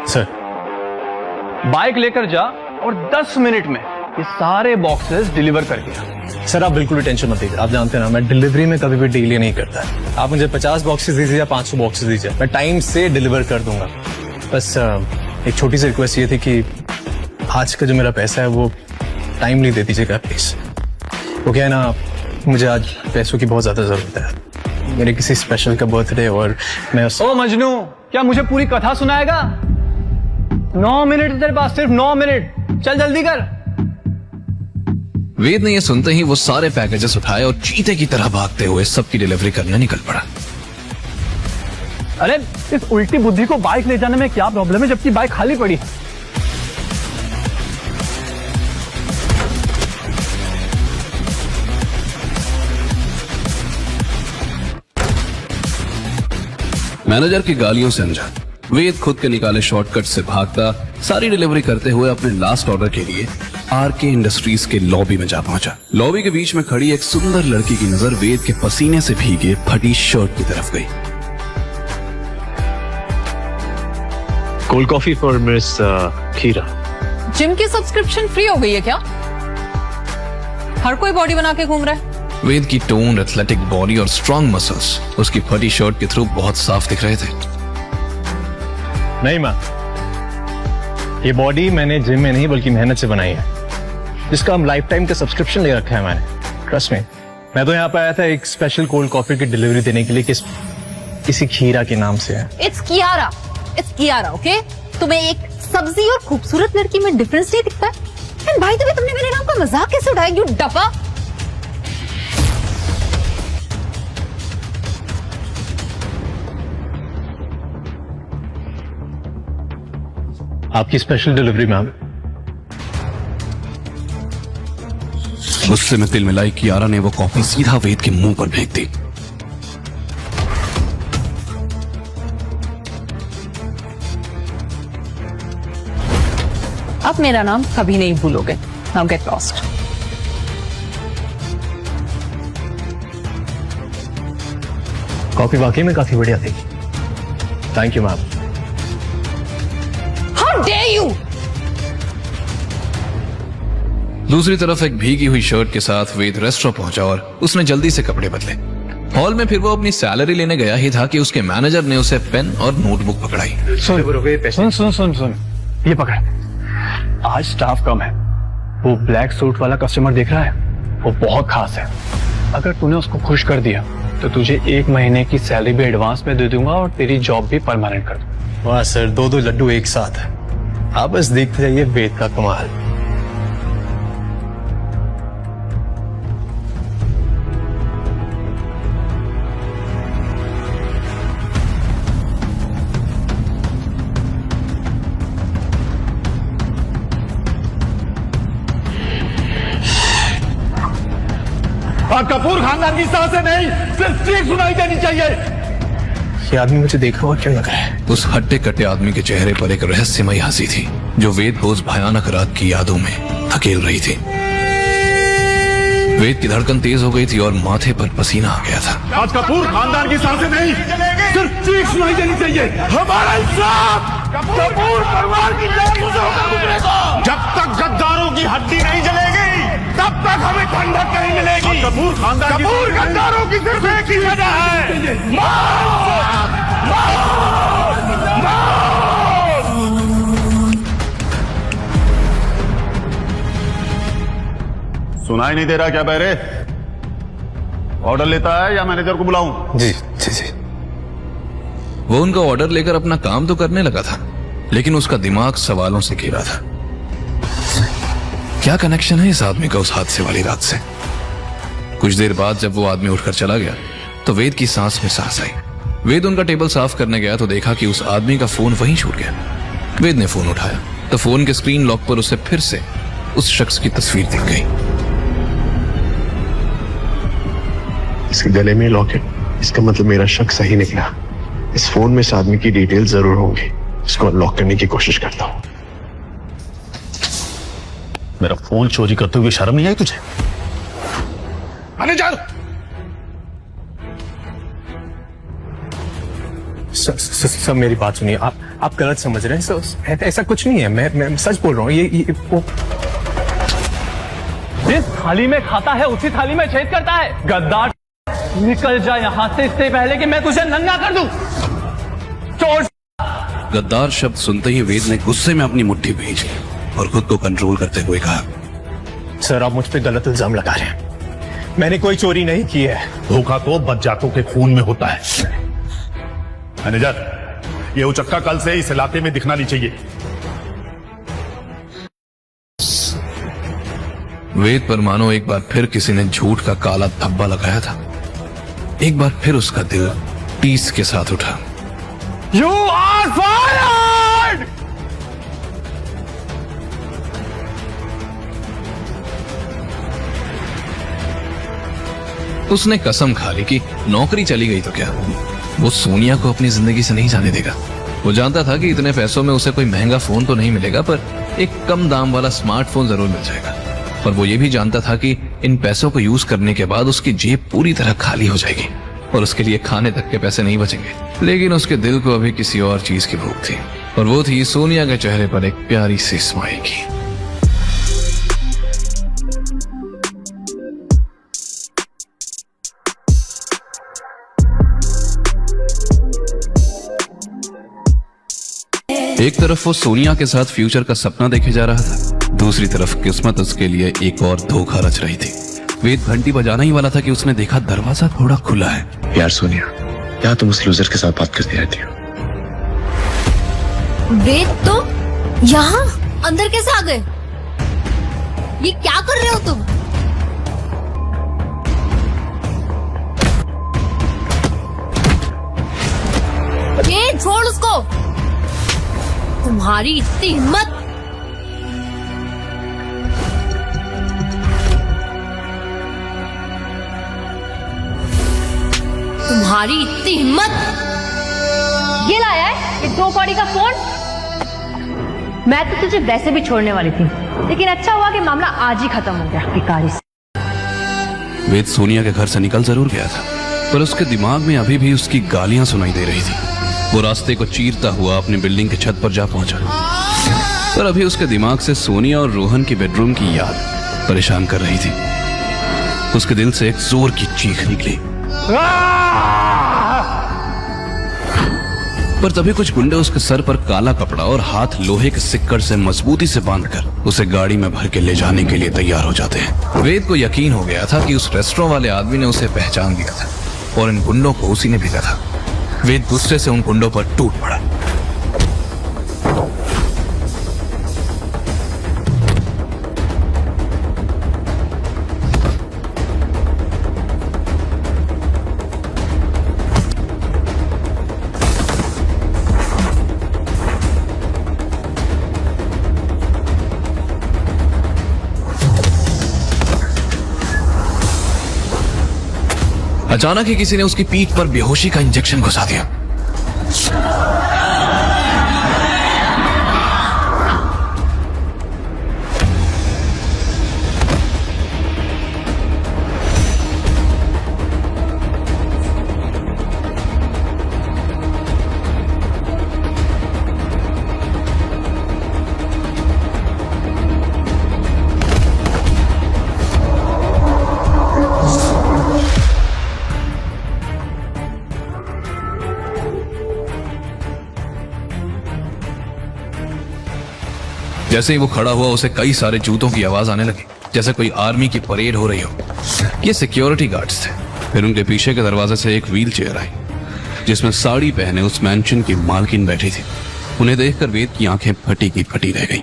Sir, bike लेकर जा और 10 मिनट में ये सारे बॉक्सेस डिलीवर कर दिया। सर आप बिल्कुल भी टेंशन मत लीजिए। आप जानते हैं ना, मैं डिलीवरी में कभी भी डील नहीं करता है। आप मुझे 50 बॉक्सेस दीजिए या 500 बॉक्सेस दीजिए, मैं टाइम से डिलीवर कर दूंगा। बस एक छोटी सी रिक्वेस्ट ये थी कि आज का जो मेरा पैसा है वो टाइमली दे दीजिएगा प्लीज। वो क्या है ना, मुझे आज पैसों की बहुत ज्यादा जरूरत है। मेरे किसी स्पेशल का बर्थडे और मैं ओ मजनू, क्या मुझे पूरी कथा सुनाएगा? 9 मिनट तेरे पास, सिर्फ 9 मिनट। चल जल्दी कर। वेद ने यह सुनते ही वो सारे पैकेजेस उठाए और चीते की तरह भागते हुए सबकी डिलीवरी करने निकल पड़ा। अरे इस उल्टी बुद्धि को बाइक ले जाने में क्या प्रॉब्लम है, जबकि बाइक खाली पड़ी है। मैनेजर की गालियों से अनजान वेद खुद के निकाले शॉर्टकट से भागता सारी डिलीवरी करते हुए अपने लास्ट ऑर्डर के लिए आरके इंडस्ट्रीज के लॉबी में जा पहुंचा। लॉबी के बीच में खड़ी एक सुंदर लड़की की नजर वेद के पसीने से भीगे फटी शर्ट की तरफ गई। कोल्ड कॉफी फॉर मिस खीरा। जिम की सब्सक्रिप्शन फ्री हो गई है क्या? हर कोई बॉडी बना के घूम रहा है। वेद की टोन, एथलेटिक बॉडी और स्ट्रॉन्ग मसल्स उसकी फटी शर्ट के थ्रू बहुत साफ दिख रहे थे। नहीं माँ, ये बॉडी मैंने जिम में नहीं बल्कि मेहनत से बनाई है, जिसका हम लाइफ टाइम का सब्सक्रिप्शन ले रखा है मैंने। ट्रस्ट में, मैं तो यहाँ पे आया था एक स्पेशल कोल्ड कॉफी की डिलीवरी देने के लिए, किसी खीरा के नाम से है। It's Kiara, okay? तुम्हें एक सब्जी और खूबसूरत लड़की में डिफरेंस नहीं दिखता? एंड भाई तुम्हें तुमने मेरे नाम का मजाक कैसे उठाया, यू डफा? आपकी स्पेशल डिलीवरी मैम। गुस्से में तिल मिलाई कियारा ने वो कॉफी सीधा वेद के मुंह पर फेंक दी। अब मेरा नाम कभी नहीं भूलोगे। Now get lost. कॉफी वाकई में काफी बढ़िया थी। Thank you ma'am. How dare you! दूसरी तरफ एक भीगी हुई शर्ट के साथ वेद रेस्टोरेंट पहुंचा और उसने जल्दी से कपड़े बदले। हॉल में फिर वो अपनी सैलरी लेने गया ही था कि उसके मैनेजर ने उसे पेन और नोटबुक पकड़ाई। सुन, ये पकड़। आज स्टाफ कम है। वो ब्लैक सूट वाला कस्टमर देख रहा है, वो बहुत खास है। अगर तूने उसको खुश कर दिया तो तुझे 1 महीने की सैलरी भी एडवांस में दे दूंगा और तेरी जॉब भी परमानेंट कर दूंगा। वाह सर, 2 लड्डू एक साथ। आप बस देखते जाइए वेद का कमाल। कपूर खानदान की सांसें नहीं, सिर्फ चीख सुनाई देनी चाहिए। ये आदमी मुझे देखा हुआ क्यों लग रहा है? उस हट्टे कट्टे आदमी के चेहरे पर एक रहस्यमयी हंसी थी जो वेद को उस भयानक रात की यादों में धकेल रही थी। वेद की धड़कन तेज हो गई थी और माथे पर पसीना आ गया था। आज कपूर खानदान की सांसें नहीं, सिर्फ चीख सुनाई देनी चाहिए। हमारा इंसाफ कपूर परिवार की जान से होकर गुजरेगा। जब तक गद्दारों की हड्डी नहीं जलेगी तब तक हमें ठंडक नहीं मिलेगी। कपूर खानदान कपूर गद्दारों की सिर्फ एक ही वजह है, सुनाई नहीं दे रहा क्या बहरे? ऑर्डर लेता है या मैनेजर को बुलाऊं? जी जी जी। वो उनका ऑर्डर लेकर अपना काम तो करने लगा था, लेकिन उसका दिमाग सवालों से घिरा था। क्या कनेक्शन है इस आदमी का उस हादसे वाली रात से? कुछ देर बाद जब वो आदमी उठकर चला गया तो वेद की सांस में सांस आई। वेद उनका टेबल साफ करने गया तो देखा कि उस आदमी का फोन वहीं छूट गया। वेद ने फोन उठाया तो फोन के स्क्रीन लॉक पर उसे फिर से उस शख्स की तस्वीर दिख गई। इसके गले में लॉकेट, इसका मतलब मेरा शक सही निकला। इस फोन में इस आदमी की डिटेल जरूर होंगी। इसको अनलॉक करने की कोशिश करता हूँ। मेरा फोन चोरी करते हुए शर्म नहीं आई तुझे? मैनेजर! सब मेरी बात सुनिए, आप गलत समझ रहे हैं सर, ऐसा कुछ नहीं है, मैं सच बोल रहा हूँ। ये वो जिस थाली में खाता है उसी थाली में छेद करता है। गद्दार, निकल जा यहाँ से इससे पहले कि मैं तुझे नंगा कर दूं। चोर। गद्दार शब्द सुनते ही वेद ने गुस्से में अपनी मुट्ठी भींची और खुद को कंट्रोल करते हुए कहा, सर आप मुझ पे गलत इल्जाम लगा रहे हैं, मैंने कोई चोरी नहीं की है। धोखा तो बदजातों के खून में होता है। मैनेजर, ये उचक्का कल से इस इलाके में दिखना नहीं चाहिए। वेद पर मानो एक बार फिर किसी ने झूठ का काला धब्बा लगाया था। एक बार फिर उसका दिल टीस के साथ उठा। You are fired! उसने कसम खा ली कि नौकरी चली गई तो क्या, वो सोनिया को अपनी जिंदगी से नहीं जाने देगा। वो जानता था कि इतने पैसों में उसे कोई महंगा फोन तो नहीं मिलेगा, पर एक कम दाम वाला स्मार्टफोन जरूर मिल जाएगा। पर वो ये भी जानता था कि इन पैसों को यूज करने के बाद उसकी जेब पूरी तरह खाली हो जाएगी और उसके लिए खाने तक के पैसे नहीं बचेंगे। लेकिन उसके दिल को अभी किसी और चीज की भूख थी, और वो थी सोनिया के चेहरे पर एक प्यारी सी स्माइल की। एक तरफ वो सोनिया के साथ फ्यूचर का सपना देखे जा रहा था, दूसरी तरफ किस्मत उसके लिए एक और धोखा रच रही थी। वेद घंटी बजाना ही वाला था कि उसने देखा दरवाजा थोड़ा खुला है। यार सोनिया, क्या तुम उस लूजर के साथ बात करती रहती हो? वेद तो यहाँ अंदर कैसे आ गए? ये क्या कर रहे हो तुम? ये छोड़ उसको, तुम्हारी इतनी हिम्मत। तुम्हारी इतनी हिम्मत। ये लाया है ये 2 कौड़ी का फोन। मैं तो तुझे वैसे भी छोड़ने वाली थी, लेकिन अच्छा हुआ कि मामला आज ही खत्म हो गया। भिखारी से। वेद सोनिया के घर से निकल जरूर गया था, पर उसके दिमाग में अभी भी उसकी गालियां सुनाई दे रही थी। वो रास्ते को चीरता हुआ अपनी बिल्डिंग की छत पर जा पहुंचा, पर अभी उसके दिमाग से सोनिया और रोहन की बेडरूम की याद परेशान कर रही थी। उसके दिल से एक जोर की चीख निकली, पर तभी कुछ गुंडे उसके सर पर काला कपड़ा और हाथ लोहे के सिक्कड़ से मजबूती से बांधकर उसे गाड़ी में भर के ले जाने के लिए तैयार हो जाते हैं। वेद को यकीन हो गया था कि उस रेस्टोरेंट वाले आदमी ने उसे पहचान दिया था और इन गुंडों को उसी ने भेजा था। वेद गुस्से से उन गुंडों पर टूट पड़ा। अचानक ही किसी ने उसकी पीठ पर बेहोशी का इंजेक्शन घुसा दिया। जैसे ही वो खड़ा हुआ उसे कई सारे जूतों की आवाज आने लगी, जैसे कोई आर्मी की परेड हो रही हो। ये सिक्योरिटी गार्ड्स थे। फिर उनके पीछे के दरवाजे से एक व्हील चेयर आई, जिसमें साड़ी पहने उस मैंशन की मालकिन बैठी थी। उन्हें देखकर वेद की आंखें फटी की फटी रह गईं।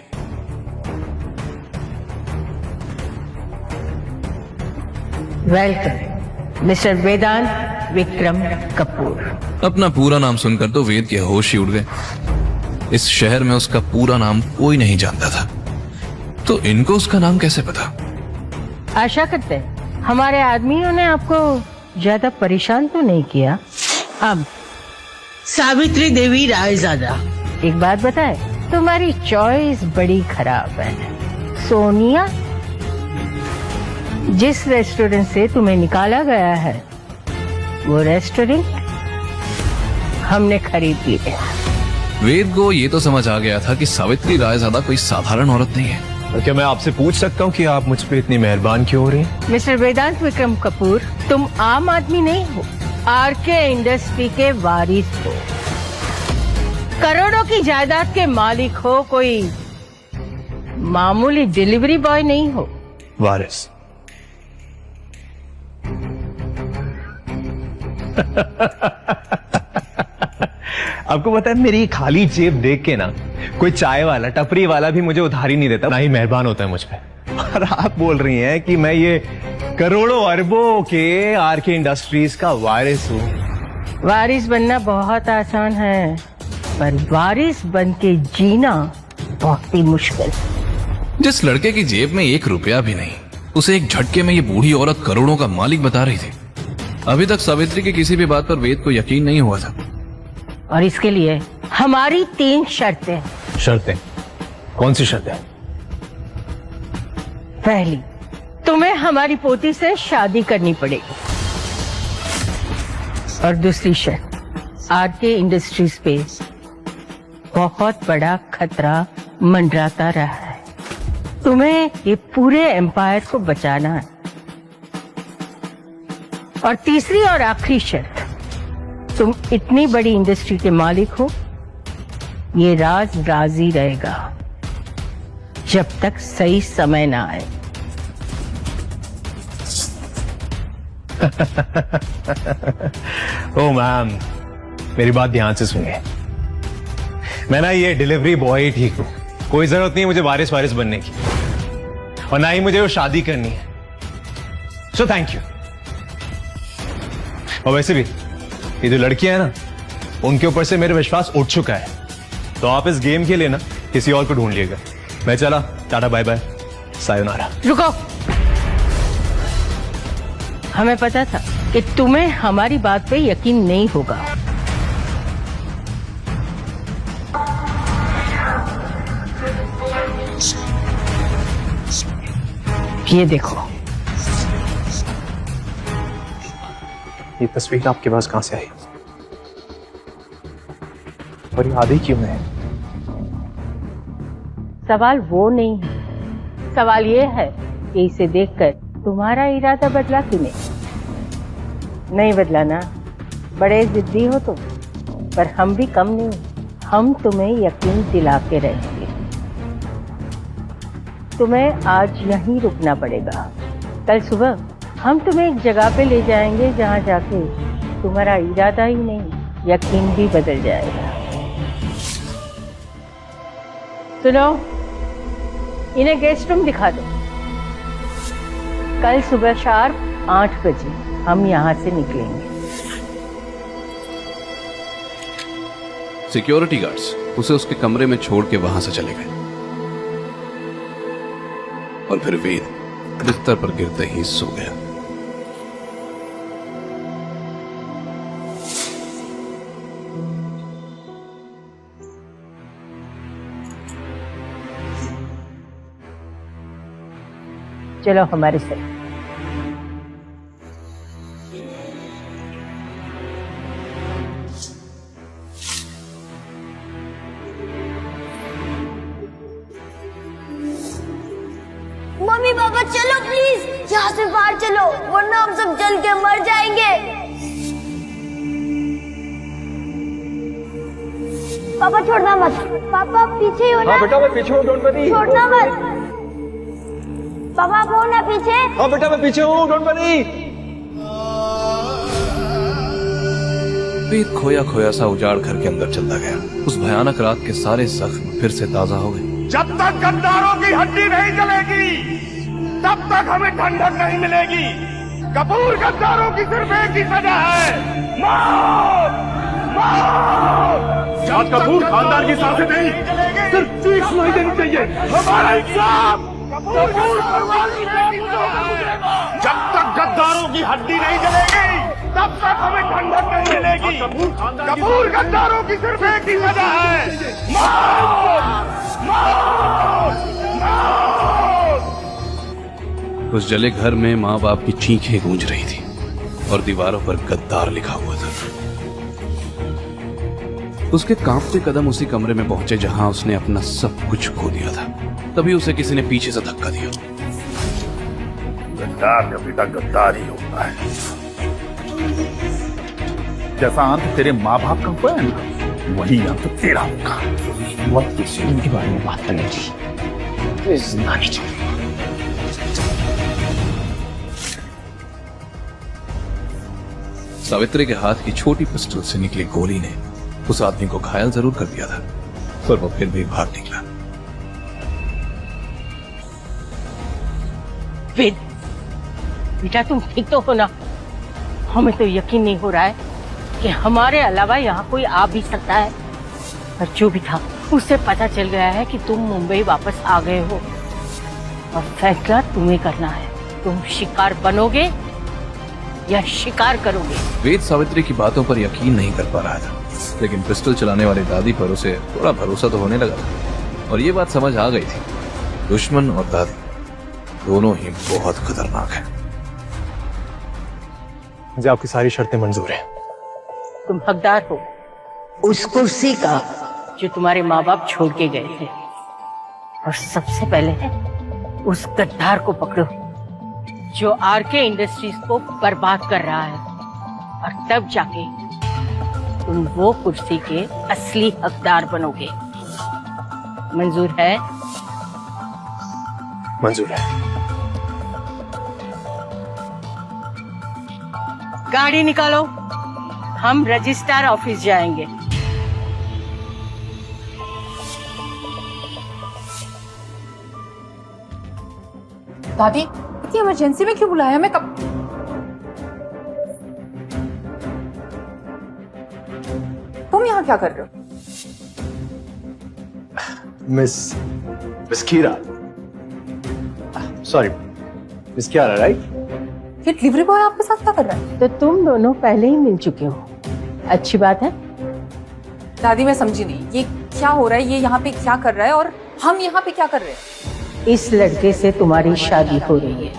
वेलकम मिस्टर वेदांत विक्रम कपूर। अपना पूरा नाम सुनकर तो वेद के होश ही उड़ गए। इस शहर में उसका पूरा नाम कोई नहीं जानता था, तो इनको उसका नाम कैसे पता? आशा करते हैं हमारे आदमियों ने आपको ज्यादा परेशान तो नहीं किया। अब सावित्री देवी रायजादा, एक बात बताए, तुम्हारी चॉइस बड़ी खराब है। सोनिया, जिस रेस्टोरेंट से तुम्हें निकाला गया है वो रेस्टोरेंट हमने खरीद लिए। वेद को ये तो समझ आ गया था कि सावित्री रायजादा कोई साधारण औरत नहीं है। और क्या मैं आपसे पूछ सकता हूँ कि आप मुझ पे इतनी मेहरबान क्यों हो रही हैं? मिस्टर वेदांत विक्रम कपूर, तुम आम आदमी नहीं हो, आरके इंडस्ट्री के वारिस हो, करोड़ों की जायदाद के मालिक हो, कोई मामूली डिलीवरी बॉय नहीं हो। वारिस। आपको पता है मेरी खाली जेब देख के ना कोई चाय वाला टपरी वाला भी मुझे उधारी नहीं देता, ना ही मेहरबान होता है मुझ पे। और आप बोल रही हैं कि मैं ये करोड़ों अरबों के आरके इंडस्ट्रीज का वारिस हूँ। वारिस बनना बहुत आसान है, पर वारिस बन के जीना बहुत ही मुश्किल। जिस लड़के की जेब में 1 रुपया भी नहीं, उसे एक झटके में ये बूढ़ी औरत करोड़ों का मालिक बता रही थी। अभी तक सावित्री की किसी भी बात पर वेद को यकीन नहीं हुआ था। और इसके लिए हमारी 3 शर्तें। शर्तें? कौन सी शर्तें? पहली, तुम्हें हमारी पोती से शादी करनी पड़ेगी। और दूसरी शर्त, आरके इंडस्ट्रीज पे बहुत बड़ा खतरा मंडराता रहा है, तुम्हें ये पूरे एम्पायर को बचाना है। और तीसरी और आखिरी शर्त, तुम इतनी बड़ी इंडस्ट्री के मालिक हो, ये राज राजी रहेगा जब तक सही समय ना आए। ओ मैम, मेरी बात ध्यान से सुनिए। मैं ना ये डिलीवरी बॉय ही ठीक हूँ, कोई जरूरत नहीं है मुझे वारिस बनने की, और ना ही मुझे वो शादी करनी है। So thank you. और वैसे भी ये जो लड़कियां हैं ना, उनके ऊपर से मेरा विश्वास उठ चुका है, तो आप इस गेम के लिए ना किसी और को ढूंढ लीजिएगा। मैं चला, टाटा बाय बाय, सायोनारा। रुको, हमें पता था कि तुम्हें हमारी बात पे यकीन नहीं होगा। ये देखो, ये तस्वीर आपके पास कहां से आई और याद ही क्यों है? सवाल वो नहीं है, सवाल ये है कि इसे देखकर तुम्हारा इरादा बदला कि नहीं बदला ना। बड़े जिद्दी हो तुम, पर हम भी कम नहीं, हम तुम्हें यकीन दिला के रहेंगे। तुम्हें आज यहीं रुकना पड़ेगा, कल सुबह हम तुम्हें एक जगह पे ले जाएंगे जहां जाके तुम्हारा इरादा ही नहीं यकीन भी बदल जाएगा। सुनो, इन्हें गेस्ट रूम दिखा दो। कल सुबह शार्प 8 बजे हम यहाँ से निकलेंगे। सिक्योरिटी गार्ड्स उसे उसके कमरे में छोड़ के वहां से चले गए, और फिर वेद बिस्तर पर गिरते ही सो गया। चलो हमारे साथ। मम्मी पापा चलो प्लीज, यहाँ से बाहर चलो, वरना हम सब जल के मर जाएंगे। पापा छोड़ना मत, पापा पीछे ही हो ना। हाँ बेटा मैं पीछे हूँ, डोंट वरी। छोड़ना मत पापा, वो ना पीछे। हाँ बेटा मैं पीछे हूँ, डोंट वरी। वेद खोया खोया सा उजाड़ घर के अंदर चलता गया। उस भयानक रात के सारे जख्म फिर से ताजा हो गए। जब तक गद्दारों की हड्डी नहीं जलेगी, तब तक हमें ठंडक नहीं मिलेगी। कपूर गद्दारों की सिर्फ एक ही सजा है, मौत। मौत। जाट कपूर खानदान की सांसें नहीं, सिर्फ चीख सुनाई देनी चाहिए। हमारा इंसाफ कपूर परिवार की जब तक गद्दारों की हड्डी नहीं जलेगी, तब तक हमें ठंडक नहीं मिलेगी। कपूर गद्दारों की सिर्फ एक ही सजा है, मौत। मौत। मौत। उस जले घर में माँ बाप की चीखें गूंज रही थी और दीवारों पर गद्दार लिखा हुआ था। उसके कांपते कदम उसी कमरे में पहुंचे जहां उसने अपना सब कुछ खो दिया था। तभी उसे किसी ने पीछे से धक्का दिया। गद्दार का बेटा गद्दार ही होता है। जैसा अंत तेरे माँ बाप का हुआ है ना, वही अंत तेरा होगा। वक्त किसी उनके बारे में बात करनी थी, तो जिंदा नहीं छोड़ूंगा। सावित्री के हाथ की छोटी पिस्टल से निकली गोली ने उस आदमी को घायल जरूर कर दिया था, पर वो फिर भी भाग निकला। वेद, बेटा तुम ठीक तो हो ना? हमें तो यकीन नहीं हो रहा है कि हमारे अलावा यहाँ कोई आ भी सकता है। पर जो भी था, उससे पता चल गया है कि तुम मुंबई वापस आ गए हो और फैसला तुम्हें करना है। तुम शिकार बनोगे या शिकार करोगे? वेद सावित्री की बातों पर यकीन नहीं कर पा रहा था, लेकिन पिस्टल चलाने वाली दादी पर उसे थोड़ा भरोसा तो होने लगा था। और ये बात समझ आ गई थी, दुश्मन और दादी दोनों ही बहुत खतरनाक हैं। मुझे आपकी सारी शर्तें मंजूर हैं। तुम हकदार हो उस कुर्सी का जो तुम्हारे माँ बाप छोड़ के गए थे। और सबसे पहले उस गद्दार को पकड़ो जो आरके इंडस्ट्रीज को बर्बाद कर रहा है, और तब जाके तुम वो कुर्सी के असली हकदार बनोगे। मंजूर है? मंजूर है। गाड़ी निकालो, हम रजिस्ट्रार ऑफिस जाएंगे। दादी, इतनी इमरजेंसी में क्यों बुलाया? मैं कब तुम यहाँ क्या कर रहे हो? मिस कीरा, सॉरी मिस कियारा, राइट? ये डिलीवरी बॉय आपके साथ क्या कर रहा है? तो तुम दोनों पहले ही मिल चुके हो, अच्छी बात है। दादी मैं समझी नहीं, ये क्या हो रहा है? ये यहाँ पे क्या कर रहा है और हम यहाँ पे क्या कर रहे हैं? इस लड़के से तुम्हारी शादी हो रही है।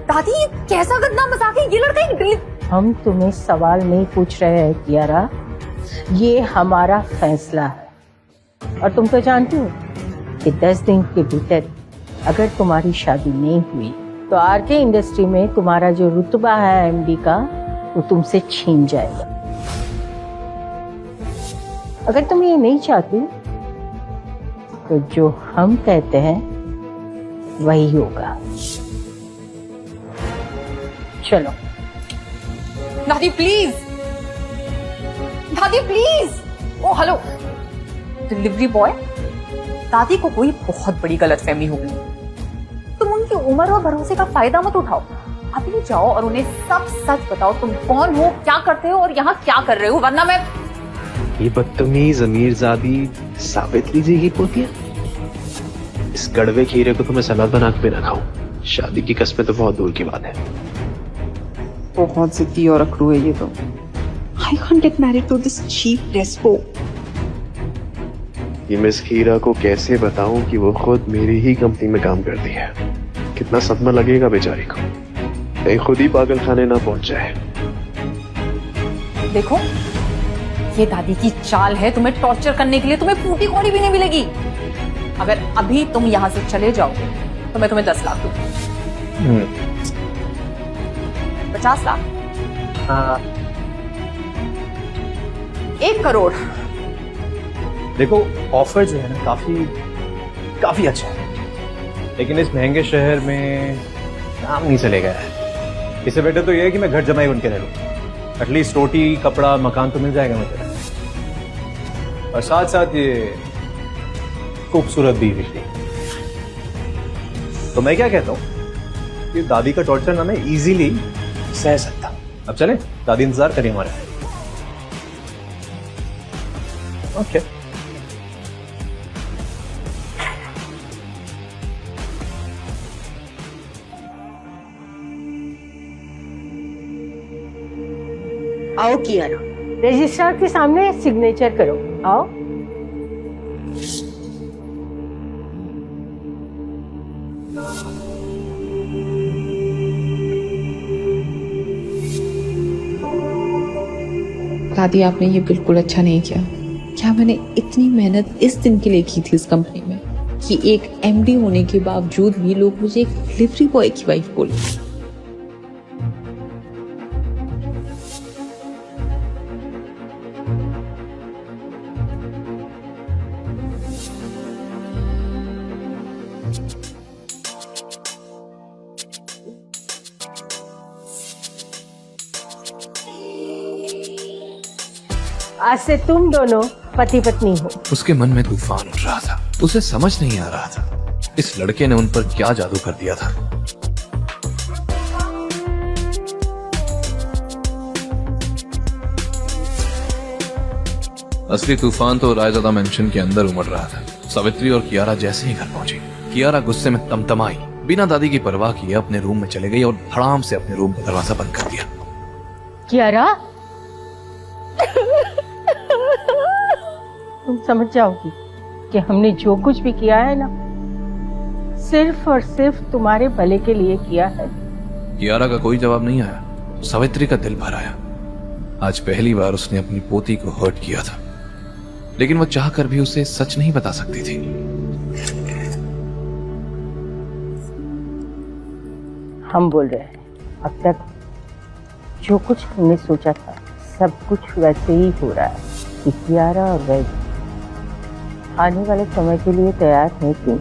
दादी ये कैसा गंदा मजाक है? ये लड़का एक हम तुम्हें सवाल नहीं पूछ रहे हैं कियारा, ये हमारा फैसला है। और तुम तो जानती हो कि 10 दिन के भीतर अगर तुम्हारी शादी नहीं हुई तो आरके इंडस्ट्री में तुम्हारा जो रुतबा है एमडी का, वो तुमसे छीन जाएगा। अगर तुम ये नहीं चाहती तो जो हम कहते हैं वही होगा। चलो। दादी प्लीज, दादी please. Oh hello, delivery boy. दादी को कोई बहुत बड़ी गलतफहमी हो गई। तुम उनकी उम्र और भरोसे का फायदा मत उठाओ। अभी जाओ और उन्हें सब सच बताओ, तुम कौन हो, क्या करते हो और यहाँ क्या कर रहे हो, वरना मैं। ये बदतमीज अमीरजादी सावित्री जी की पोती है। इस कड़वे खीरे को तो मैं सलाद बना के भी ना खाऊं। शादी की कस्में तो बहुत दूर की बात है। बहुत जिद्दी और अकड़ू है ये तो। I can't get married to this cheap despo. ये मिस खीरा को कैसे बताऊं कि वो खुद मेरी ही कंपनी में काम करती है। कितना सदमा लगेगा बेचारी को, कहीं खुद ही पागल खाने ना पहुंच जाए। देखो ये दादी की चाल है तुम्हें टॉर्चर करने के लिए। तुम्हें फूटी कौड़ी भी नहीं मिलेगी। अगर अभी तुम यहाँ से चले जाओगे तो मैं तुम्हें 10 लाख दूंगी। 50 लाख, 1 करोड़। देखो ऑफर जो है ना काफी अच्छा है, लेकिन इस महंगे शहर में काम नहीं चलेगा। इससे बेटर तो ये है कि मैं घर जमाई बन के रह लूं। एटलीस्ट रोटी कपड़ा मकान तो मिल जाएगा मुझे, और साथ साथ ये खूबसूरत बीवी भी। तो मैं क्या कहता हूं कि दादी का टॉर्चर ना मैं इजीली सह सकता। अब चले, दादी इंतजार करिए हमारे। ओके आओ कियारा, रजिस्ट्रार के सामने सिग्नेचर करो। आओ। दादी आपने ये बिल्कुल अच्छा नहीं किया। क्या मैंने इतनी मेहनत इस दिन के लिए की थी इस कंपनी में कि एक एमडी होने के बावजूद भी लोग मुझे एक डिलीवरी बॉय की वाइफ बोले। आज से तुम दोनों पति पत्नी हो। उसके मन में तूफान उठ रहा था। उसे समझ नहीं आ रहा था इस लड़के ने उन पर क्या जादू कर दिया था। असली तूफान तो रायजादा मेंशन के अंदर उमड़ रहा था। सावित्री और कियारा जैसे ही घर पहुंची, कियारा गुस्से में तमतमाई, बिना दादी की परवाह किए अपने रूम में चले गई और धड़ाम से अपने रूम का दरवाजा बंद कर दिया। कियारा, तुम समझ जाओगी कि हमने जो कुछ भी किया है ना, सिर्फ और सिर्फ तुम्हारे भले के लिए किया है। कियारा का कोई जवाब नहीं आया। सावित्री का दिल भर आया। आज पहली बार उसने अपनी पोती को हर्ट किया था, लेकिन वो चाहकर भी उसे सच नहीं बता सकती थी। हम बोल रहे हैं, अब तक जो कुछ हमने सोचा था सब कुछ वैसे ही हो रहा है कि कियारा और वैद आने वाले समय के लिए तैयार नहीं थी,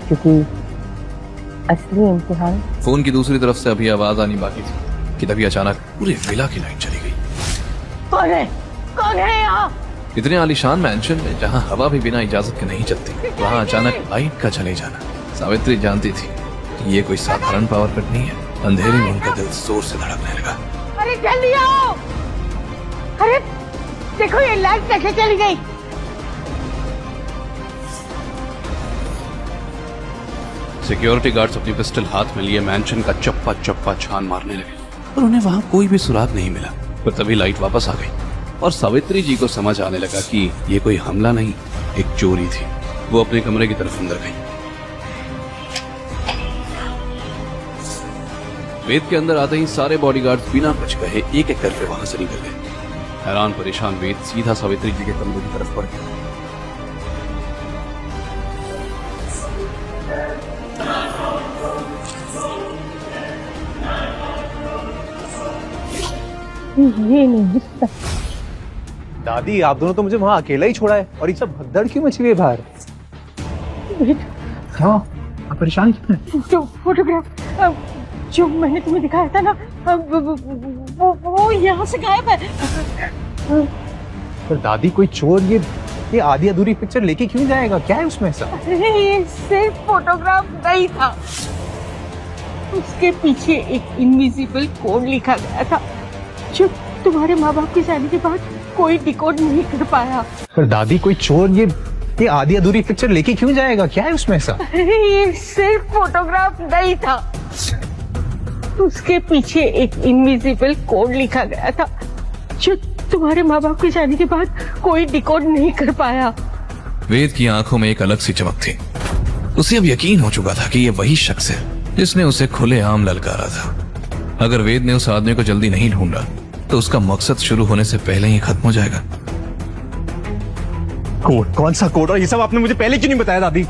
क्योंकि असली इम्तिहान। फोन की दूसरी तरफ से अभी आवाज आनी बाकी थी कि तभी अचानक पूरे विला की लाइट चली गई। कौन है? कौन है यहाँ? इतने आलीशान मैंशन में जहाँ हवा भी बिना इजाजत के नहीं चलती, वहाँ अचानक लाइट का चले जाना। सावित्री जानती थी कि ये कोई साधारण पावर कट नहीं है। अंधेरे में उनका दिल जोर से धड़कने लगा। अरे जल्दी आओ! अरे देखो ये लाइट कैसे चली गई। सिक्योरिटी गार्ड्स अपनी पिस्टल हाथ में लिए मैंशन का चप्पा चप्पा छान मारने लगे, पर उन्हें वहां कोई भी सुराग नहीं मिला। पर तभी लाइट वापस आ गई और सावित्री जी को समझ आने लगा कि ये कोई हमला नहीं, एक चोरी थी। वो अपने कमरे की तरफ अंदर गई। वेद के अंदर आते ही सारे बॉडीगार्ड्स बिना कुछ कहे एक एक करके वहां से निकल गए। हैरान परेशान वेद सीधा सावित्री जी के कमरे की तरफ बढ़ गया। ये नहीं, दादी आप दोनों तो मुझे वहाँ अकेला ही छोड़ा है, और ये सब भगदड़ क्यों मची हुई है बाहर? क्या आप परेशान क्यों हैं? जो फोटोग्राफ जो मैंने तुम्हें दिखाया था ना, वो यहाँ से गायब है। पर दादी कोई चोर ये आधी अधूरी पिक्चर लेके क्यों जाएगा? क्या है उसमें ऐसा? अरे ये सिर्फ फोटोग्राफ नहीं था, उसके पीछे एक इनविजिबल कोड लिखा गया था जो तुम्हारे माँ बाप के जाने के बाद कोई डिकोड नहीं कर पाया। पर दादी कोई चोर ये आधी अधूरी पिक्चर लेके क्यों जाएगा? क्या है उसमें ऐसा? अरे ये सिर्फ फोटोग्राफ नहीं था, उसके पीछे एक इनविजिबल कोड लिखा गया था जो तुम्हारे माँ बाप के जाने के बाद कोई डिकोड नहीं कर पाया। वेद की आंखों में एक अलग सी चमक थी। उसे अब यकीन हो चुका था कि ये वही शख्स है जिसने उसे खुलेआम ललकारा था। अगर वेद ने उस आदमी को जल्दी नहीं ढूंढा तो उसका मकसद शुरू होने से पहले ही खत्म हो जाएगा। कोड? कौन सा कोड? और ये सब आपने मुझे पहले क्यों नहीं बताया दादी?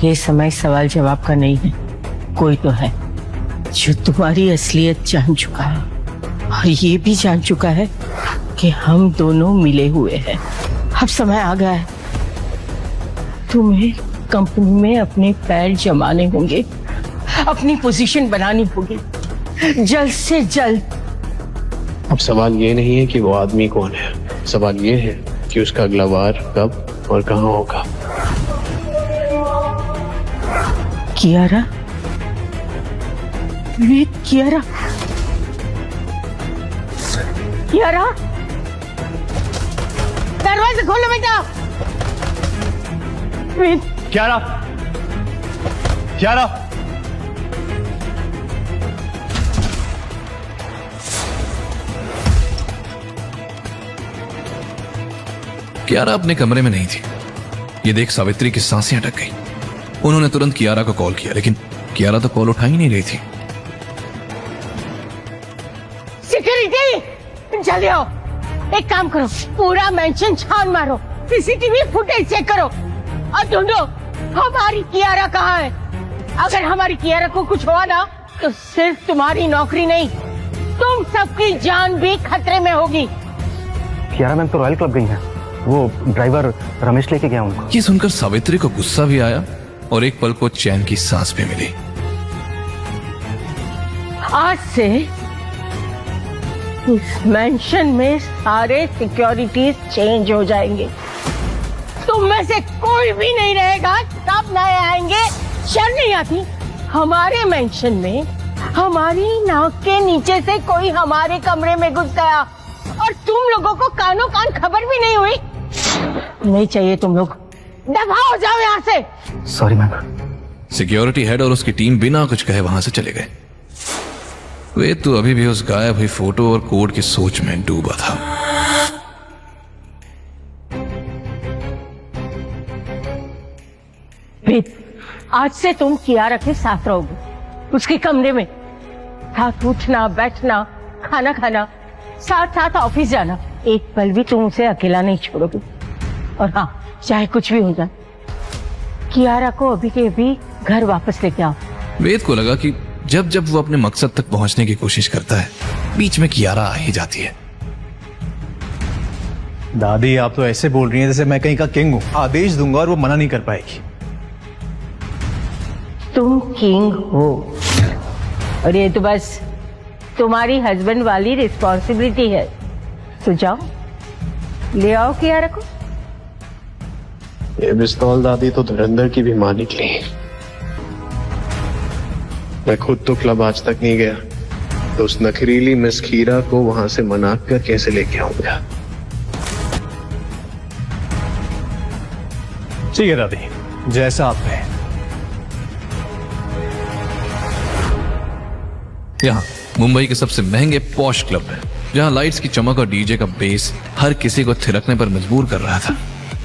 ये समय सवाल जवाब का नहीं है। कोई तो है जो तुम्हारी असलियत जान चुका है और ये भी जान चुका है कि हम दोनों मिले हुए हैं। अब समय आ गया है, तुम्हें कंपनी में अपने पैर जमाने होंगे, अपनी पोजीशन बनानी होगी जल्द से जल्द। अब सवाल ये नहीं है कि वो आदमी कौन है, सवाल ये है कि उसका अगला वार कब और कहां होगा। कियारा, वे कियारा, कियारा, दरवाजा खोलो बेटा। कियारा, कियारा, कियारा अपने कमरे में नहीं थी। ये देख सावित्री की सांसें अटक गई। उन्होंने तुरंत कियारा को कॉल किया, लेकिन कियारा तो कॉल उठा ही नहीं रही थी। सिक्योरिटी, जल्दी आओ, एक काम करो, पूरा मेंशन छान मारो, सीसीटीवी फुटेज चेक करो और ढूंढो हमारी कियारा कहाँ है। अगर हमारी कियारा को कुछ हुआ ना तो सिर्फ तुम्हारी नौकरी नहीं, तुम सबकी जान भी खतरे में होगी। कियारा मैम तो रॉयल क्लब गई हैं। वो ड्राइवर रमेश लेके गया उनको। ये सुनकर सावित्री को गुस्सा भी आया और एक पल को चैन की सांस भी मिली। आज से इस मेंशन में सारे सिक्योरिटीज चेंज हो जाएंगे। तुम में से कोई भी नहीं रहेगा, सब नए आएंगे। शर्म नहीं आती? हमारे मेंशन में हमारी नाक के नीचे से कोई हमारे कमरे में घुस गया और तुम लोगों को कानों कान खबर भी नहीं हुई। नहीं चाहिए तुम लोग, दफा हो जाओ यहाँ से। Sorry ma'am. सिक्योरिटी हेड और उसकी टीम बिना कुछ कहे वहां से चले गए। वे तो अभी भी उस गायब हुई फोटो और कोड की सोच में डूबा था। वेद, आज से तुम कियारा के साथ रहोगे, उसके कमरे में साथ उठना बैठना, खाना खाना, साथ साथ ऑफिस जाना। एक पल भी तुम उसे अकेला नहीं छोड़ोगे। और हाँ, चाहे कुछ भी हो जाए, कियारा को अभी के अभी घर वापस लेके आओ। वेद को लगा कि जब जब वो अपने मकसद तक पहुंचने की कोशिश करता है, बीच में कियारा आ ही जाती है। दादी, आप तो ऐसे बोल रही हैं जैसे मैं कहीं का किंग हूं। आदेश दूंगा और वो मना नहीं कर पाएगी। तुम किंग हो और ये तो बस तुम्हारी हस्बैंड वाली रिस्पॉन्सिबिलिटी है। तो जाओ, ले आओ कियारा को। ये पिस्तौल दादी तो धुरंधर की भी मां निकली। मैं खुद तो क्लब आज तक नहीं गया, तो उस नखरीली मिस खीरा को वहां से मना कर कैसे लेके आऊंगा। ठीक है दादी, जैसा आप कहें। यहाँ मुंबई के सबसे महंगे पॉश क्लब है, जहाँ लाइट्स की चमक और डीजे का बेस हर किसी को थिरकने पर मजबूर कर रहा था।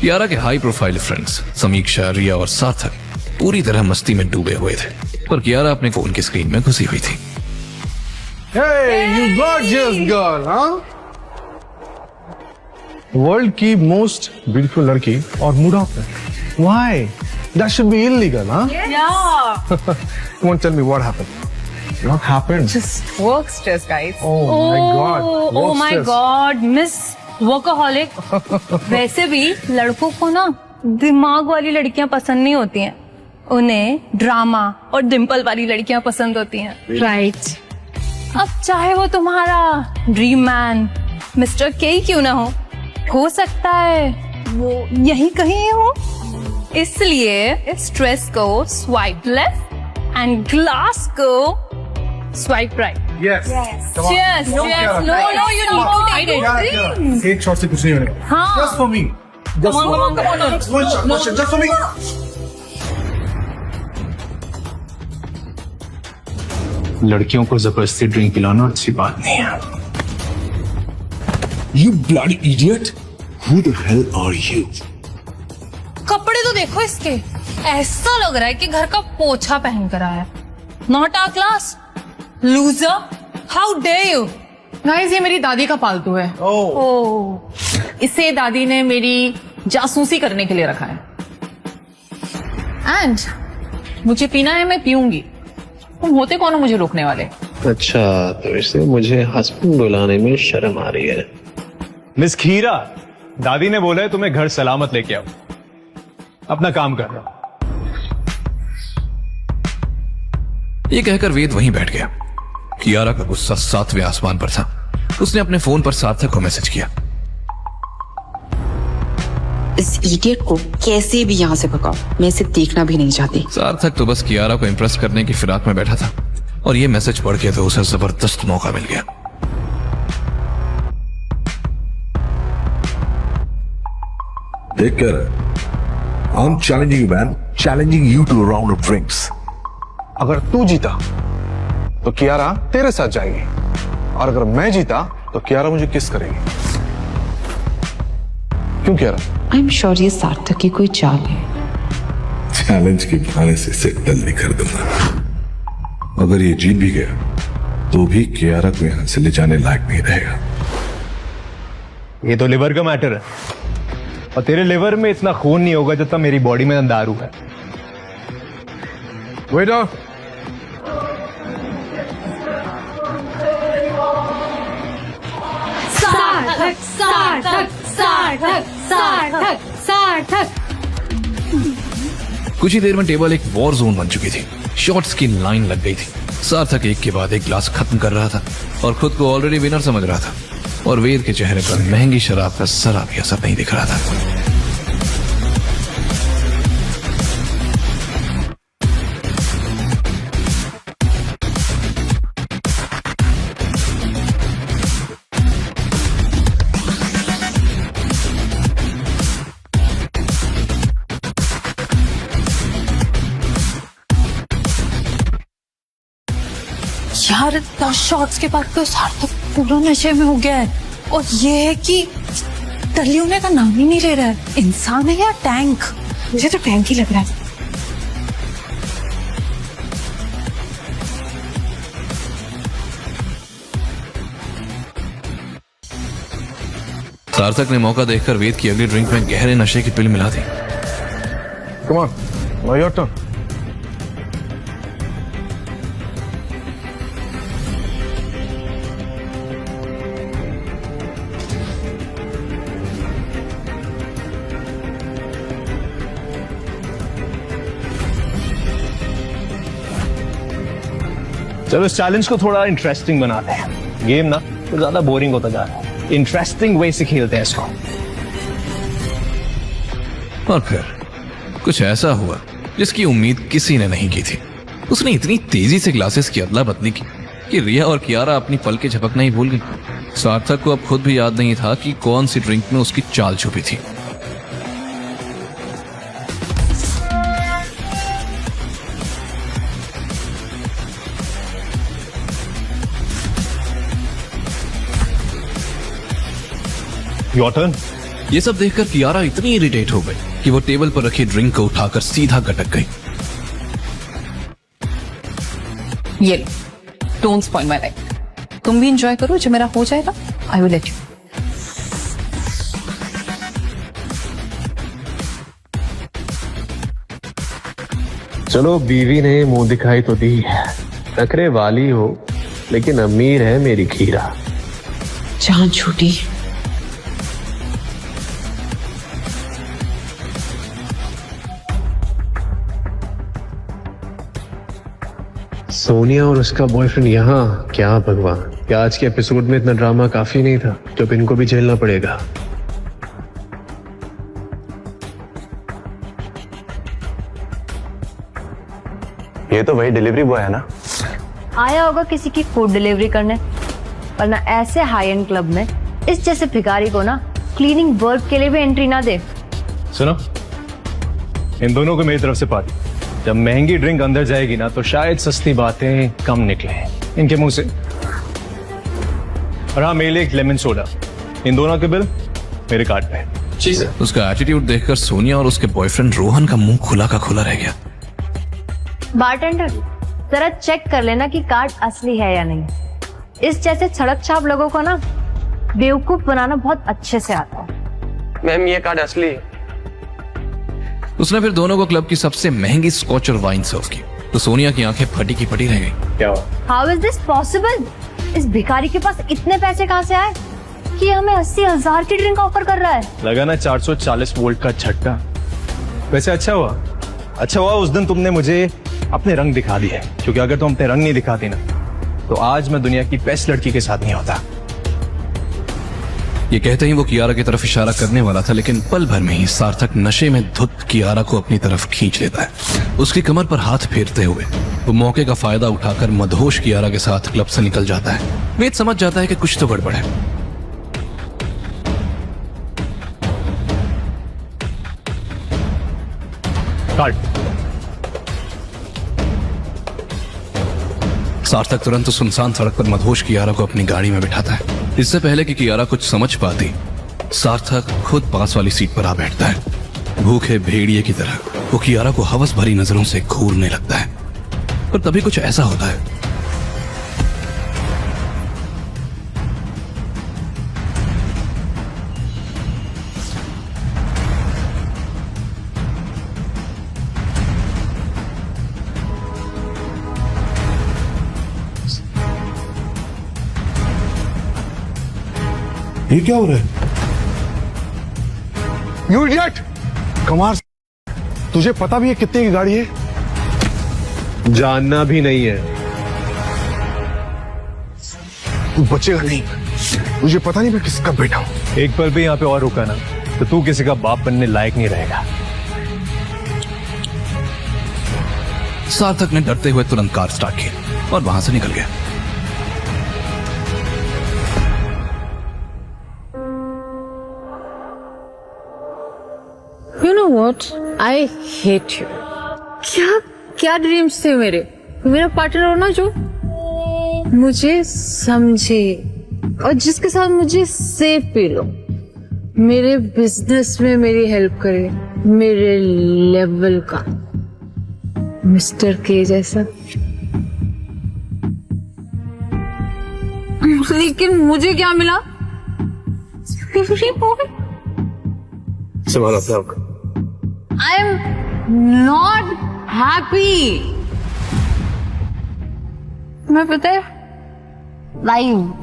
कियारा के हाई प्रोफाइल फ्रेंड्स समीक्षा, रिया और सार्थक पूरी तरह मस्ती में डूबे हुए थे, पर कियारा अपने फोन की स्क्रीन में घुसी हुई थी। Hey, you gorgeous girl, huh? World की मोस्ट ब्यूटीफुल लड़की और मूड ऑफ है। Why? That should be illegal, huh? Yeah. Come on, tell me what happened. What happened? Just work stress, guys. Oh my God. Oh Work my stress. God, miss workaholic. वैसे भी लड़कों को ना दिमाग वाली लड़कियां पसंद नहीं होती हैं, उन्हें ड्रामा और डिम्पल वाली लड़कियां पसंद होती हैं। राइट। अब चाहे वो तुम्हारा ड्रीम मैन मिस्टर के क्यों ना हो सकता है वो यहीं कहीं हो। इसलिए स्ट्रेस को स्वाइप लेफ्ट एंड ग्लास को swipe right. Yes. Come on. Yes, No, yes. Kiara. No, you don't take it. Kiara, एक शॉट से कुछ नहीं होने। हाँ। Just for me. Just Come on, come on. One shot, one shot, just for me. लड़कियों को जबरदस्ती drink पिलाना अच्छी बात नहीं है। You bloody idiot! Who the hell are you? कपड़े तो देखो इसके, ऐसा लग रहा है कि घर का पोछा पहन कर आया। Not our class, loser, how dare you. Guys, ये मेरी दादी का पालतू है। इसे दादी ने मेरी जासूसी करने के लिए रखा है। एंड मुझे पीना है, मैं पीऊंगी। तुम होते कौन हो मुझे रोकने वाले? अच्छा, तो इसलिए मुझे हस्बैंड बुलाने में शर्म आ रही है। मिस खीरा, दादी ने बोला है तुम्हें घर सलामत लेके आओ। अपना काम कर रहा। ये कहकर वेद वहीं बैठ गया। कियारा का गुस्सा 7वें आसमान पर था। उसने अपने फोन पर सार्थक को मैसेज किया। इस इडियट को कैसे भी यहाँ से भगाओ, मैं इसे देखना भी नहीं चाहती। सार्थक तो बस कियारा को इम्प्रेस करने की फिराक में बैठा था और ये मैसेज पढ़ के तो उसे जबरदस्त मौका मिल गया। देख कर, I'm challenging you, man. Challenging you to a round of drinks. अगर तू जीता तो कियारा तेरे साथ जाएगी, और अगर मैं जीता तो कियारा मुझे किस करेगी। क्यों कियारा? आई एम श्योर ये सार्थक की कोई चाल है। चैलेंज के बहाने से इसे डल नहीं कर दूंगा। अगर ये जीत भी गया तो भी कियारा को यहां से ले जाने लायक नहीं रहेगा। ये तो लिवर का मैटर है, और तेरे लिवर में इतना खून नहीं होगा जितना मेरी बॉडी में दारू है। वेटर, सार्थक सार्थक सार्थक सार्थक सार्थक। कुछ ही देर में टेबल एक वॉर जोन बन चुकी थी। शॉट्स की लाइन लग गई थी। सार्थक एक के बाद एक ग्लास खत्म कर रहा था और खुद को ऑलरेडी विनर समझ रहा था, और वेद के चेहरे पर महंगी शराब का जरा भी असर नहीं दिख रहा था। यार 10 शॉट्स के बाद तो सार्थक पूरा नशे में हो गया है, और ये है कि टल्ली होने का नाम ही नहीं ले रहा है। इंसान है या टैंक? मुझे तो टैंक ही लग रहा है। सार्थक ने मौका देखकर वेद की अगली ड्रिंक में गहरे नशे की पिल मिला दी। Come on, now your turn. चलो इस चैलेंज को थोड़ा इंटरेस्टिंग बनाते हैं। गेम ना तो ज्यादा बोरिंग होता जा रहा है, इंटरेस्टिंग वे से खेलते हैं इसको। और फिर कुछ ऐसा हुआ जिसकी उम्मीद किसी ने नहीं की थी। उसने इतनी तेजी से ग्लासेस की अदला बदली की कि रिया और कियारा अपनी पल के झपकना ही भूल गई। सार्थक को अब खुद भी याद नहीं था कि कौन सी ड्रिंक में उसकी चाल छुपी थी। Your turn. ये सब देखकर कियारा इतनी इरिटेट हो गई कि वो टेबल पर रखी ड्रिंक को उठाकर सीधा गटक गई। ये डोंट स्पॉइल माय लाइफ। तुम भी एंजॉय करो, जो मेरा हो जाएगा आई विल लेट यू। चलो बीवी ने मुंह दिखाई तो दी, नखरे वाली हो लेकिन अमीर है मेरी खीरा। जान छूटी। सोनिया और उसका बॉयफ्रेंड यहाँ, क्या भगवान, क्या आज के एपिसोड में इतना ड्रामा काफी नहीं था? जब इनको भी झेलना पड़ेगा। ये तो वही डिलीवरी बॉय है ना? आया होगा किसी की फूड डिलीवरी करने, वरना ऐसे हाई एंड क्लब में इस जैसे भिखारी को ना क्लीनिंग वर्क के लिए भी एंट्री ना दे। सुनो, इन दोनों को मेरी तरफ से पार्टी। जब महंगी ड्रिंक अंदर जाएगी ना तो शायद सस्ती बातें कम निकले इनके मुंह से। और हाँ, मेरे लिए एक लेमन सोडा। इन दोनों के बिल मेरे कार्ड पे। चीज है। उसका एटीट्यूड देखकर सोनिया और उसके बॉयफ्रेंड रोहन का मुंह खुला का खुला रह गया। बारटेंडर, जरा चेक कर लेना कि कार्ड असली है या नहीं। इस जैसे छड़क छाप लोगों को ना बेवकूफ बनाना बहुत अच्छे से आता है। मैम ये कार्ड असली है। उसने फिर दोनों को क्लब की सबसे महंगी स्कॉच और वाइन सर्व की तो सोनिया की आंखें फटी की फटी रह गई। क्या हुआ? How is this possible? इस भिखारी के पास इतने पैसे कहाँ से आए कि हमें 80,000 की ड्रिंक ऑफर कर रहा है? लगा ना 440 वोल्ट का झटका। वैसे अच्छा हुआ उस दिन तुमने मुझे अपने रंग दिखा दिए, क्योंकि अगर तुम अपने रंग नहीं दिखाती ना तो आज मैं दुनिया की बेस्ट लड़की के साथ नहीं होता। ये कहते ही वो कियारा की तरफ इशारा करने वाला था, लेकिन पल भर में ही सार्थक नशे में धुत कियारा को अपनी तरफ खींच लेता है। उसकी कमर पर हाथ फेरते हुए वो मौके का फायदा उठाकर मदहोश कियारा के साथ क्लब से निकल जाता है। वेद समझ जाता है कि कुछ तो गड़बड़ है। सार्थक तुरंत सुनसान सड़क पर मदहोश कियारा को अपनी गाड़ी में बिठाता है। इससे पहले कि कियारा कुछ समझ पाती, सार्थक खुद पास वाली सीट पर आ बैठता है। भूखे भेड़िए की तरह वो कियारा को हवस भरी नजरों से घूरने लगता है। पर तभी कुछ ऐसा होता है। ये क्या हो रहा है? You idiot! कमार, तुझे पता भी है कितने की गाड़ी है? जानना भी नहीं है। तू बचेगा नहीं। तुझे पता नहीं मैं किसका बेटा हूं। एक पल भी यहाँ पे और रुका ना तो तू किसी का बाप बनने लायक नहीं रहेगा। सार्थक ने डरते हुए तुरंत कार स्टार्ट की और वहां से निकल गया। You know what? I hate you. क्या ड्रीम्स थे मेरे? मेरा पार्टनर होना जो मुझे समझे और जिसके साथ मुझे सेफ फील हो, मेरे बिजनेस में मेरी हेल्प करे, मेरे लेवल का मिस्टर के जैसा। लेकिन मुझे क्या मिला? संभाल अपने आप को। I am not happy. मैं पता है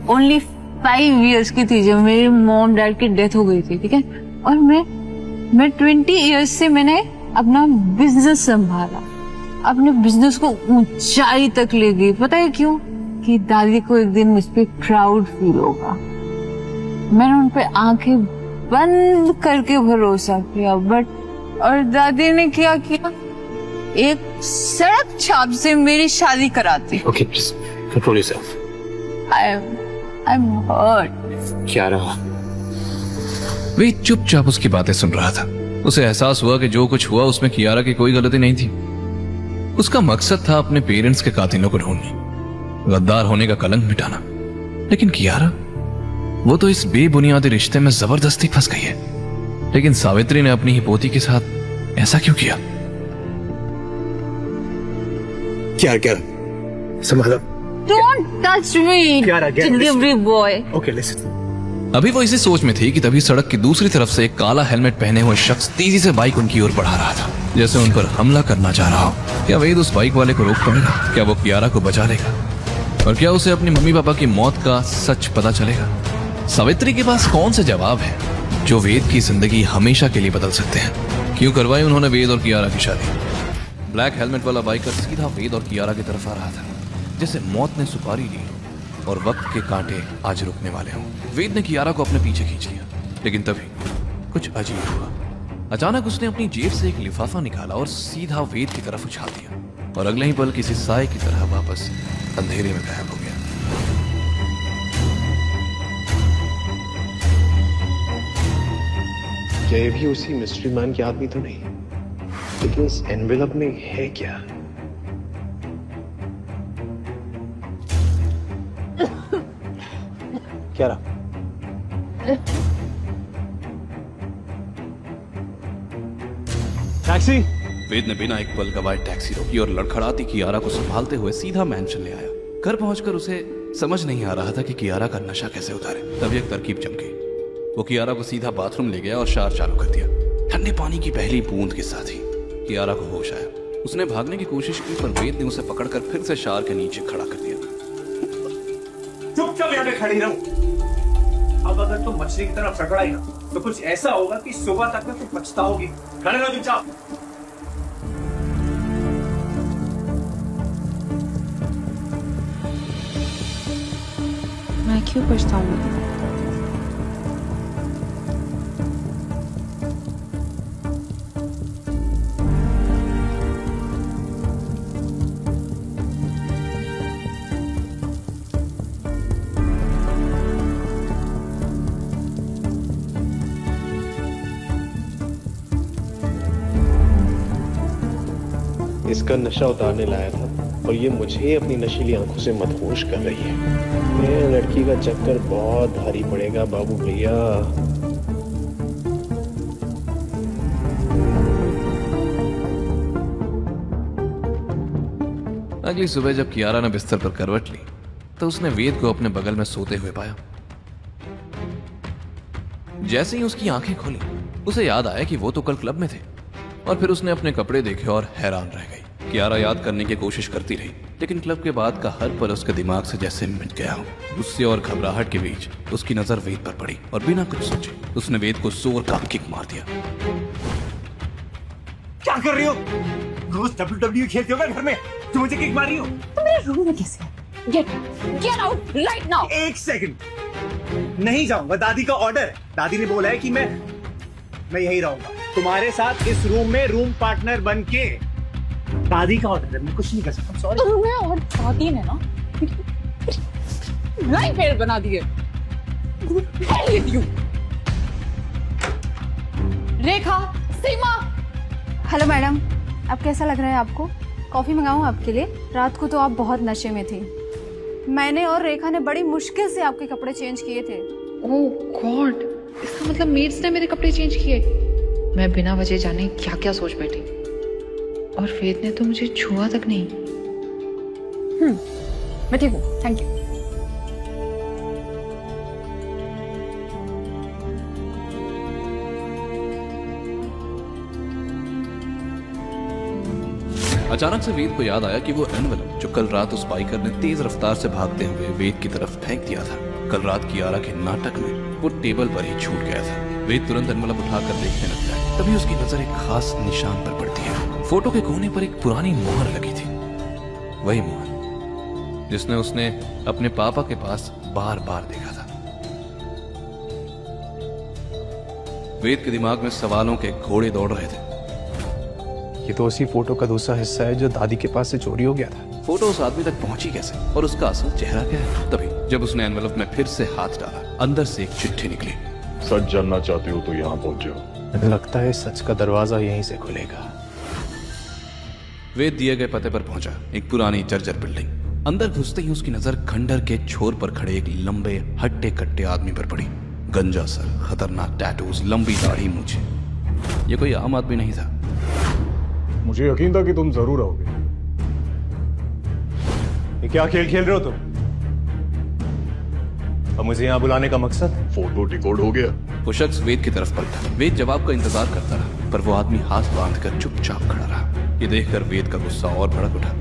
only 5 years की थी जब मेरे मॉम डैड की डेथ हो गई थी, ठीक है। और मैं 20 years से मैंने अपना बिजनेस संभाला, अपने बिजनेस को ऊंचाई तक ले गई। पता है क्यों? कि दादी को एक दिन मुझ पे प्राउड फील होगा। मैंने उन पे आंखें बंद करके भरोसा किया, बट और दादी ने क्या किया? एक सड़क छाप से मेरी शादी कराती। Okay, just control yourself. I'm hurt. क्या रहा? वे चुपचाप उसकी बातें सुन रहा था। उसे एहसास हुआ कि जो कुछ हुआ उसमें कियारा की कोई गलती नहीं थी। उसका मकसद था अपने पेरेंट्स के कातिलों को ढूंढना, गद्दार होने का कलंक मिटाना। लेकिन कियारा, वो तो इस बेबुनियादी रिश्ते में जबरदस्ती फंस गई है। लेकिन सावित्री ने अपनी ही पोती के साथ ऐसा क्यों किया? क्या संभालो। Don't touch me, delivery boy. Okay, listen. अभी वो इसी सोच में थी कि तभी सड़क की दूसरी तरफ से एक काला हेलमेट पहने हुए शख्स तेजी से बाइक उनकी ओर बढ़ा रहा था, जैसे उन पर हमला करना चाह रहा हो। क्या वेद उस बाइक वाले को रोक पाएगा? क्या वो कियारा को बचा लेगा? और क्या उसे अपनी मम्मी पापा की मौत का सच पता चलेगा? सावित्री के पास कौन से जवाब है जो वेद की जिंदगी हमेशा के लिए बदल सकते हैं? क्यों करवाई उन्होंने वेद और कियारा की शादी? ब्लैक हेलमेट वाला बाइकर सीधा वेद और कियारा की तरफ आ रहा था, जैसे मौत ने सुपारी ली और वक्त के कांटे आज रुकने वाले हों। वेद ने कियारा को अपने पीछे खींच लिया, लेकिन तभी कुछ अजीब हुआ। अचानक उसने अपनी जेब से एक लिफाफा निकाला और सीधा वेद की तरफ उछाल दिया, और अगले ही पल किसी साए की तरह वापस अंधेरे में गायब हो गया। क्या ये भी उसी मिस्ट्री मैन की आदमी तो नहीं? लेकिन इस एनवेलप में है क्या? क्या रहा? टैक्सी! वेद ने बिना एक पल गवाए टैक्सी रोकी और लड़खड़ाती कियारा को संभालते हुए सीधा मैंशन ले आया। घर पहुंचकर उसे समझ नहीं आ रहा था कि कियारा का नशा कैसे उतारे। तभी एक तरकीब चमकी। वो कियारा को सीधा बाथरूम ले गया और शावर चालू कर दिया। ठंडे पानी की पहली बूंद के साथ ही कियारा को होश आया। उसने भागने की कोशिश की, पर वेद ने उसे पकड़कर फिर से शावर के नीचे खड़ा कर दिया। चुपचाप यहाँ पे खड़ी रहो। अब अगर तुम मछली की तरफ पकड़ाई ना तो कुछ ऐसा होगा कि सुबह तक में तुम पछताओगी। खड़े रहो चुपचाप। मैं क्यों पछताऊंगी? इसका नशा उतारने लाया था और ये मुझे अपनी नशीली आंखों से मदहोश कर रही है। ये लड़की का चक्कर बहुत भारी पड़ेगा बाबू भैया। अगली सुबह जब कियारा ने बिस्तर पर करवट ली तो उसने वेद को अपने बगल में सोते हुए पाया। जैसे ही उसकी आंखें खुली उसे याद आया कि वो तो कल क्लब में थे, और फिर उसने अपने कपड़े देखे और हैरान रह गई। कियारा याद करने की कोशिश करती रही, लेकिन क्लब के बाद का हर पल उसके दिमाग से जैसे मिट गया हो। गुस्से और घबराहट के बीच उसकी नजर वेद पर पड़ी और बिना कुछ सोचे उसने वेद को जोर का किक मार दिया। क्या कर रही हो? रोज WWE खेलते हो क्या घर में? तुम मुझे किक मार रही हो? तुम मेरे रूम में कैसे? Get out right now. एक सेकंड, नहीं जाऊंगा। दादी का ऑर्डर है। दादी ने बोला है कि मैं यही रहूंगा तुम्हारे साथ इस रूम में, रूम पार्टनर बन के। दादी का ऑर्डर है, मैं कुछ नहीं कर सकता। सॉरी। तुम्हें और दादी ने ना लाइफ फेल बना दिए। रेखा, सीमा। हेलो मैडम, अब कैसा लग रहा है आपको? कॉफी मंगाऊं आपके लिए? रात को तो आप बहुत नशे में थी। मैंने और रेखा ने बड़ी मुश्किल से आपके कपड़े चेंज किए थे। ओह गॉड, इसका मतलब मेड्स ने मेरे कपड़े चेंज किए। मैं बिना वजह जाने क्या क्या सोच बैठी, और वेद ने तो मुझे छुआ तक नहीं। मैं ठीक हूँ, थैंक यू। अचानक से वेद को याद आया कि वो एनवेलप जो कल रात उस बाइकर ने तेज रफ्तार से भागते हुए वेद की तरफ फेंक दिया था, कल रात कियारा के नाटक में वो टेबल पर ही छूट गया था। वेद तुरंत एनवेलप उठाकर देखने लगता है, तभी उसकी नजर एक खास निशान पर पड़ती है। फोटो के कोने पर एक पुरानी मोहर लगी थी, वही मोहर जिसने उसने अपने पापा के पास बार बार देखा था। वेद के दिमाग में सवालों के घोड़े दौड़ रहे थे। ये तो उसी फोटो का दूसरा हिस्सा है जो दादी के पास से चोरी हो गया था। फोटो उस आदमी तक पहुंची कैसे और उसका असल चेहरा क्या है? तभी जब उसने एनवेलप में फिर से हाथ डाला, अंदर से एक चिट्ठी निकली। सच जानना चाहते हो तो यहाँ पहुंच जाओ। लगता है सच का दरवाजा यहीं से खुलेगा। वेद दिए गए पते पर पहुंचा, एक पुरानी जर्जर बिल्डिंग। अंदर घुसते ही उसकी नजर खंडर के छोर पर खड़े एक लंबे हट्टे कट्टे आदमी पर पड़ी। गंजा सर, खतरनाक टैटूज, लंबी दाढ़ी, मूंछ। ये कोई आम आदमी नहीं था। मुझे यकीन था कि तुम जरूर आओगे। ये क्या खेल खेल रहे हो तुम? अब मुझे यहाँ बुलाने का मकसद? फोटो डिकोड हो गया। वो शख्स वेद की तरफ पलटा। वेद जवाब का इंतजार करता रहा, पर वो आदमी हाथ बांधकर चुपचाप खड़ा रहा। ये देखकर वेद का गुस्सा और भड़क उठा।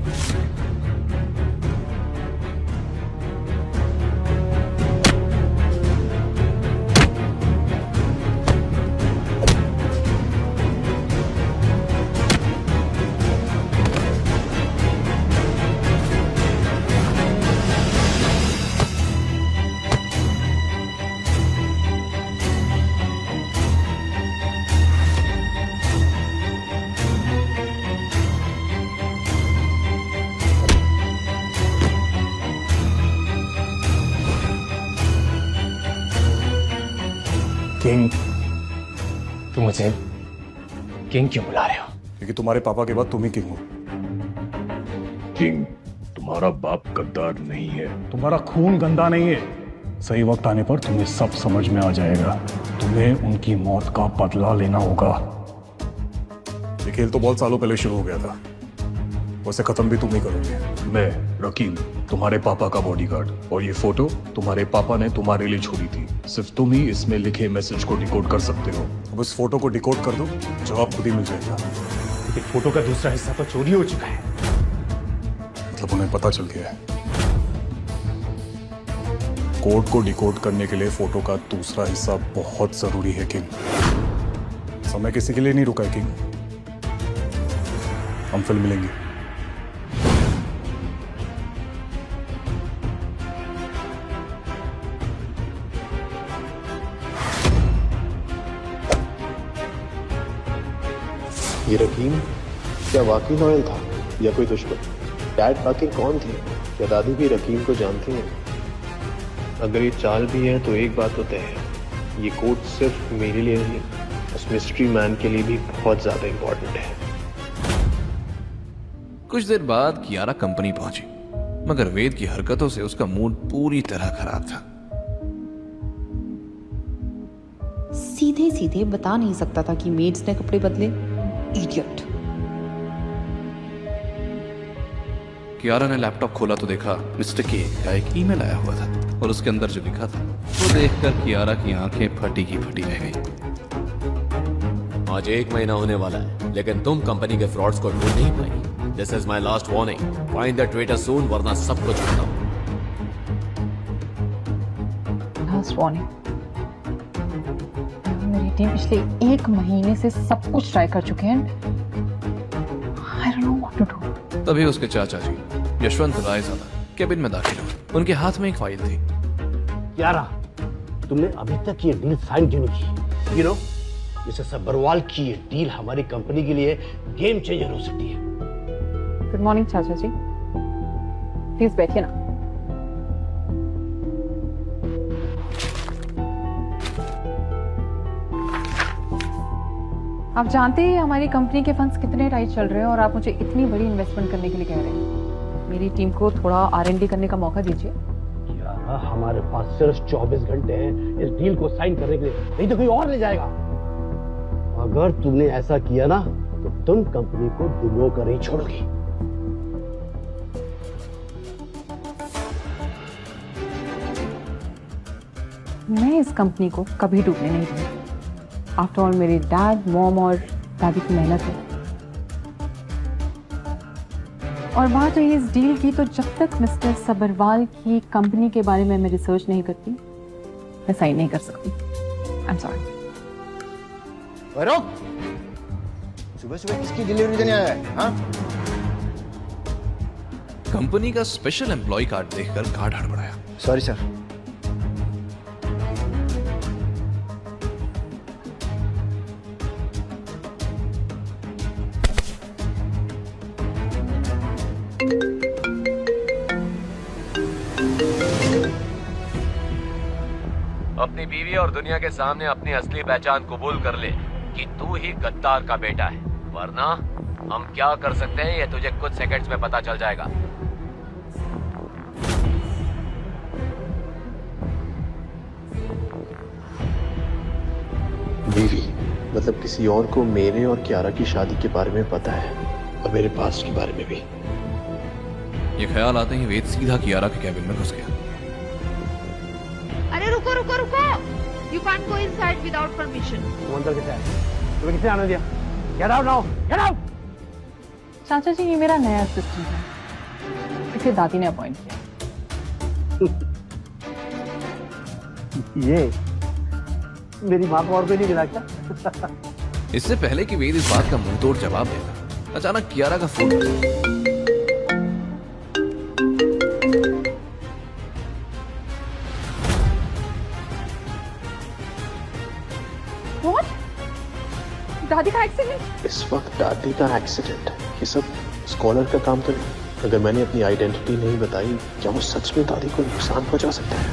किंग, तुम मुझे किंग क्यों बुला रहे हो? क्योंकि तुम्हारे पापा के बाद तुम ही किंग हो। किंग, तुम्हारा बाप गद्दार नहीं है, तुम्हारा खून गंदा नहीं है। सही वक्त आने पर तुम्हें सब समझ में आ जाएगा। तुम्हें उनकी मौत का बदला लेना होगा। ये खेल तो बहुत सालों पहले शुरू हो गया था, वैसे खत्म भी तुम ही करोगे। मैं रकीम, तुम्हारे पापा का बॉडीगार्ड, और ये फोटो तुम्हारे पापा ने तुम्हारे लिए छोड़ी थी। सिर्फ तुम ही इसमें लिखे मैसेज को डिकोड कर सकते हो। अब इस फोटो को डिकोड कर दो, जवाब खुद ही मिल जाएगा। लेकिन फोटो का दूसरा हिस्सा तो चोरी हो चुका है। मतलब उन्हें पता चल गया है। कोड को डिकोड करने के लिए फोटो का दूसरा हिस्सा बहुत जरूरी है किंग। समय किसी के लिए नहीं रुका है किंग। हम फिर मिलेंगे। ये रकीम क्या वाकई लॉयल था या कोई दुश्मन? डैड आखिर कौन थे? क्या दादी भी रकीम को जानती हैं? अगर ये चाल भी है तो एक बात तो तय है, ये कोड सिर्फ मेरे लिए नहीं, उस मिस्ट्री मैन के लिए भी बहुत ज्यादा इंपॉर्टेंट है। कुछ देर बाद कियारा कंपनी पहुंची, मगर वेद की हरकतों से उसका मूड पूरी तरह खराब था। सीधे सीधे बता नहीं सकता था कि मेड्स ने कपड़े बदले। इडियट। कियारा ने लैपटॉप खोला तो देखा मिस्टर के का एक ईमेल आया हुआ था, और उसके अंदर जो लिखा था वो देखकर कियारा की आंखें फटी की फटी रह गई। आज 1 महीना होने वाला है, लेकिन तुम कंपनी के फ्रॉड्स को ढूंढ नहीं पाई। This is my last warning, find the traitor soon वरना सब कुछ खत्म। Last warning. मेरी टीम पिछले 1 महीने से सब कुछ ट्राई कर चुके हैं। I don't know what to do. तभी उसके चाचा जी यशवंत रायज़ादा केबिन में दाखिल हुए। उनके हाथ में एक फाइल थी। यारा, तुमने अभी तक ये डील साइन क्यों नहीं की? यू नो, मिसेस सब्बरवाल की ये डील हमारी कंपनी के लिए गेम चेंजर हो सकती है। गुड मॉर्निंग चाचा जी, प्लीज बैठिए ना। आप जानते हैं हमारी कंपनी के फंड्स कितने टाइट चल रहे हैं और आप मुझे इतनी बड़ी इन्वेस्टमेंट करने के लिए कह रहे हैं। मेरी टीम को थोड़ा R&D करने का मौका दीजिए। यार, हमारे पास सिर्फ 24 घंटे हैं इस डील को साइन करने के लिए, नहीं तो कोई और ले जाएगा। अगर तुमने ऐसा किया ना तो तुम कंपनी को डुबो कर ही छोड़ोगी। मैं इस कंपनी को कभी डूबने नहीं दूंगी। आफ्टर ऑल मेरे डैड, मॉम और दादी की मेहनत है। और बात रही इस डील की, तो जब तक मिस्टर सब्बरवाल की कंपनी के बारे में मैं रिसर्च नहीं करती, मैं साइन नहीं कर सकती। I am sorry. सुबह सुबह किसकी डिलीवरी देने आया है? हाँ? कंपनी का स्पेशल एम्प्लॉय कार्ड देखकर कार्ड हड़बड़ाया। Sorry sir. अपनी बीवी और दुनिया के सामने अपनी असली पहचान कबूल कर ले कि तू ही गद्दार का बेटा है, वरना हम क्या कर सकते हैं ये तुझे कुछ सेकंड्स में पता चल जाएगा। बीवी मतलब किसी और को मेरे और कियारा की शादी के बारे में पता है, और मेरे पास्ट के बारे में भी। ये ख्याल आते ही वेद सीधा कियारा के कैबिन में घुस गया। अरे रुको रुको रुको, you can't go inside without permission. तुम अंदर कैसे आए? तुम्हें किसने आने दिया? Get out now, get out. चाचा जी, ये मेरा नया असिस्टेंट है, इसे दादी ने अपॉइंट किया। ये मेरी माँ को और कोई नहीं मिला क्या? इससे पहले कि वेद इस बात का मुंह तोड़ जवाब देता, अचानक कियारा का फोन। दादी का एक्सीडेंट? इस वक्त दादी का एक्सीडेंट, ये सब स्कॉलर का काम तो नहीं। अगर मैंने अपनी आइडेंटिटी नहीं बताई, क्या वो सच में दादी को नुकसान पहुंचा सकता है?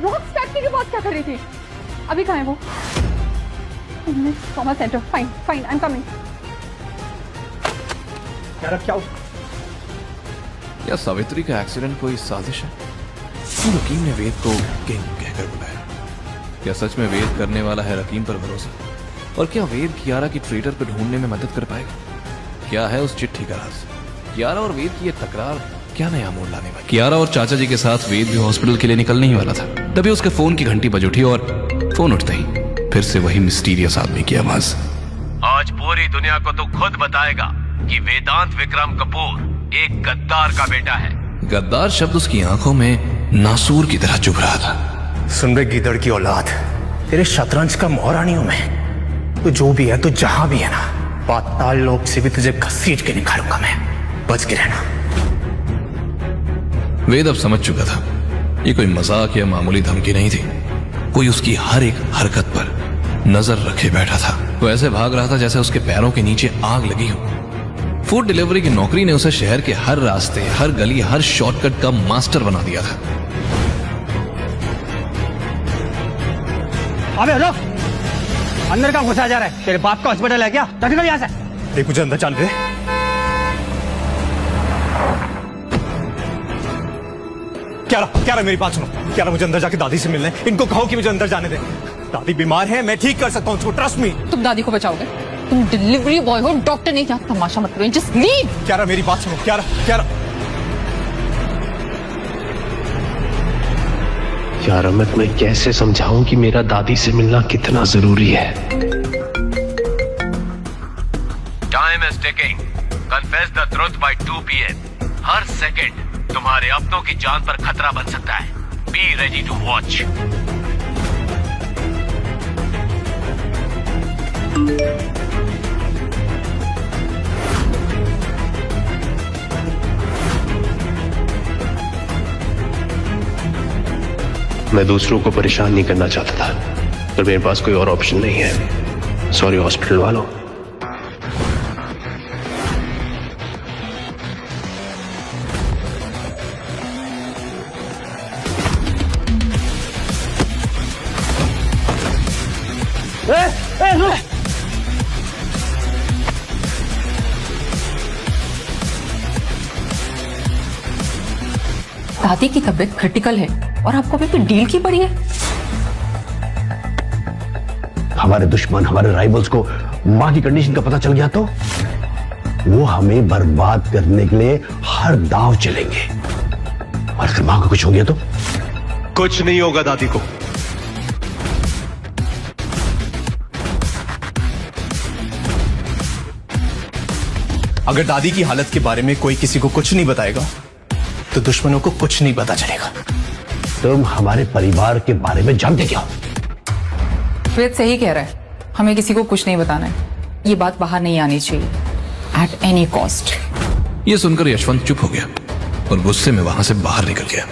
रॉक फैक्ट्री के बाद क्या कर रही थी? अभी कहाँ है वो? Trauma centre. Fine fine, I am coming. क्या सावित्री का एक्सीडेंट कोई साजिश है? रकीम ने वेद को किंग कहकर बुलाया। क्या सच में वेद करने वाला है रकीम पर भरोसा? और क्या वेद कियारा की ट्रेटर को ढूंढने में मदद कर पाएगा? क्या है उस चिट्ठी का राज? कियारा और वेद की ये तकरार क्या नया मोड़ लाने वाली? कियारा और चाचा जी के साथ वेद भी हॉस्पिटल के लिए निकलने ही वाला था, तभी उसके फोन की घंटी बज उठी और फोन उठते ही फिर से वही मिस्टीरियस आदमी की आवाज। आज पूरी दुनिया को तू खुद बताएगा कि वेदांत विक्रम कपूर एक गद्दार का बेटा है। गद्दार शब्द उसकी आंखों में नासूर की तरह चुभ रहा था। सुन बे गीदड़ की औलाद, तेरे शतरंज का मोहरानी हूं मैं। तो जो भी है, तो जहां भी है ना, पाताल लोक से भी तुझे घसीट के निकालूंगा मैं। बच के रहना। वेद अब समझ चुका था ये कोई मजाक या मामूली धमकी नहीं थी। कोई उसकी हर एक हरकत पर नजर रखे बैठा था। वो ऐसे भाग रहा था जैसे उसके पैरों के नीचे आग लगी हो। फूड डिलीवरी की नौकरी ने उसे शहर के हर रास्ते, हर गली, हर शॉर्टकट का मास्टर बना दिया था। अबे रुक, अंदर का घुसा जा रहा है। तेरे बाप का हॉस्पिटल है क्या? निकल यहाँ से। देख, मुझे अंदर जाने दे। क्या रहा मेरी बात सुनो। क्या रहा, मुझे अंदर जाके दादी से मिलने। इनको कहो कि मुझे अंदर जाने दे। दादी बीमार है, मैं ठीक कर सकता हूँ, ट्रस्ट मी। तुम दादी को बचाओगे? तुम डिलीवरी बॉय हो, डॉक्टर नहीं। यहाँ तमाशा मत करो, जस्ट लीव। क्या रहा, मेरी बात सुनो। क्या रहा यार, मैं तुम्हें कैसे समझाऊं कि मेरा दादी से मिलना कितना जरूरी है। Time is ticking. Confess the truth by 2 PM। हर सेकंड तुम्हारे अपनों की जान पर खतरा बन सकता है। Be ready to watch. मैं दूसरों को परेशान नहीं करना चाहता था, पर मेरे पास कोई और ऑप्शन नहीं है। सॉरी हॉस्पिटल वालों। दादी की तबीयत क्रिटिकल है और आपको अभी भी डील की पड़ी है। हमारे दुश्मन, हमारे राइवल्स को माँ की कंडीशन का पता चल गया तो वो हमें बर्बाद करने के लिए हर दांव चलेंगे। और अगर माँ को कुछ हो गया तो कुछ नहीं होगा दादी को। अगर दादी की हालत के बारे में कोई किसी को कुछ नहीं बताएगा तो दुश्मनों को कुछ नहीं पता चलेगा। तुम हमारे परिवार के बारे में जानते क्या? वेद सही कह रहा है, हमें किसी को कुछ नहीं बताना है। ये बात बाहर नहीं आनी चाहिए एट एनी कॉस्ट। ये सुनकर यशवंत चुप हो गया और गुस्से में वहां से बाहर निकल गया।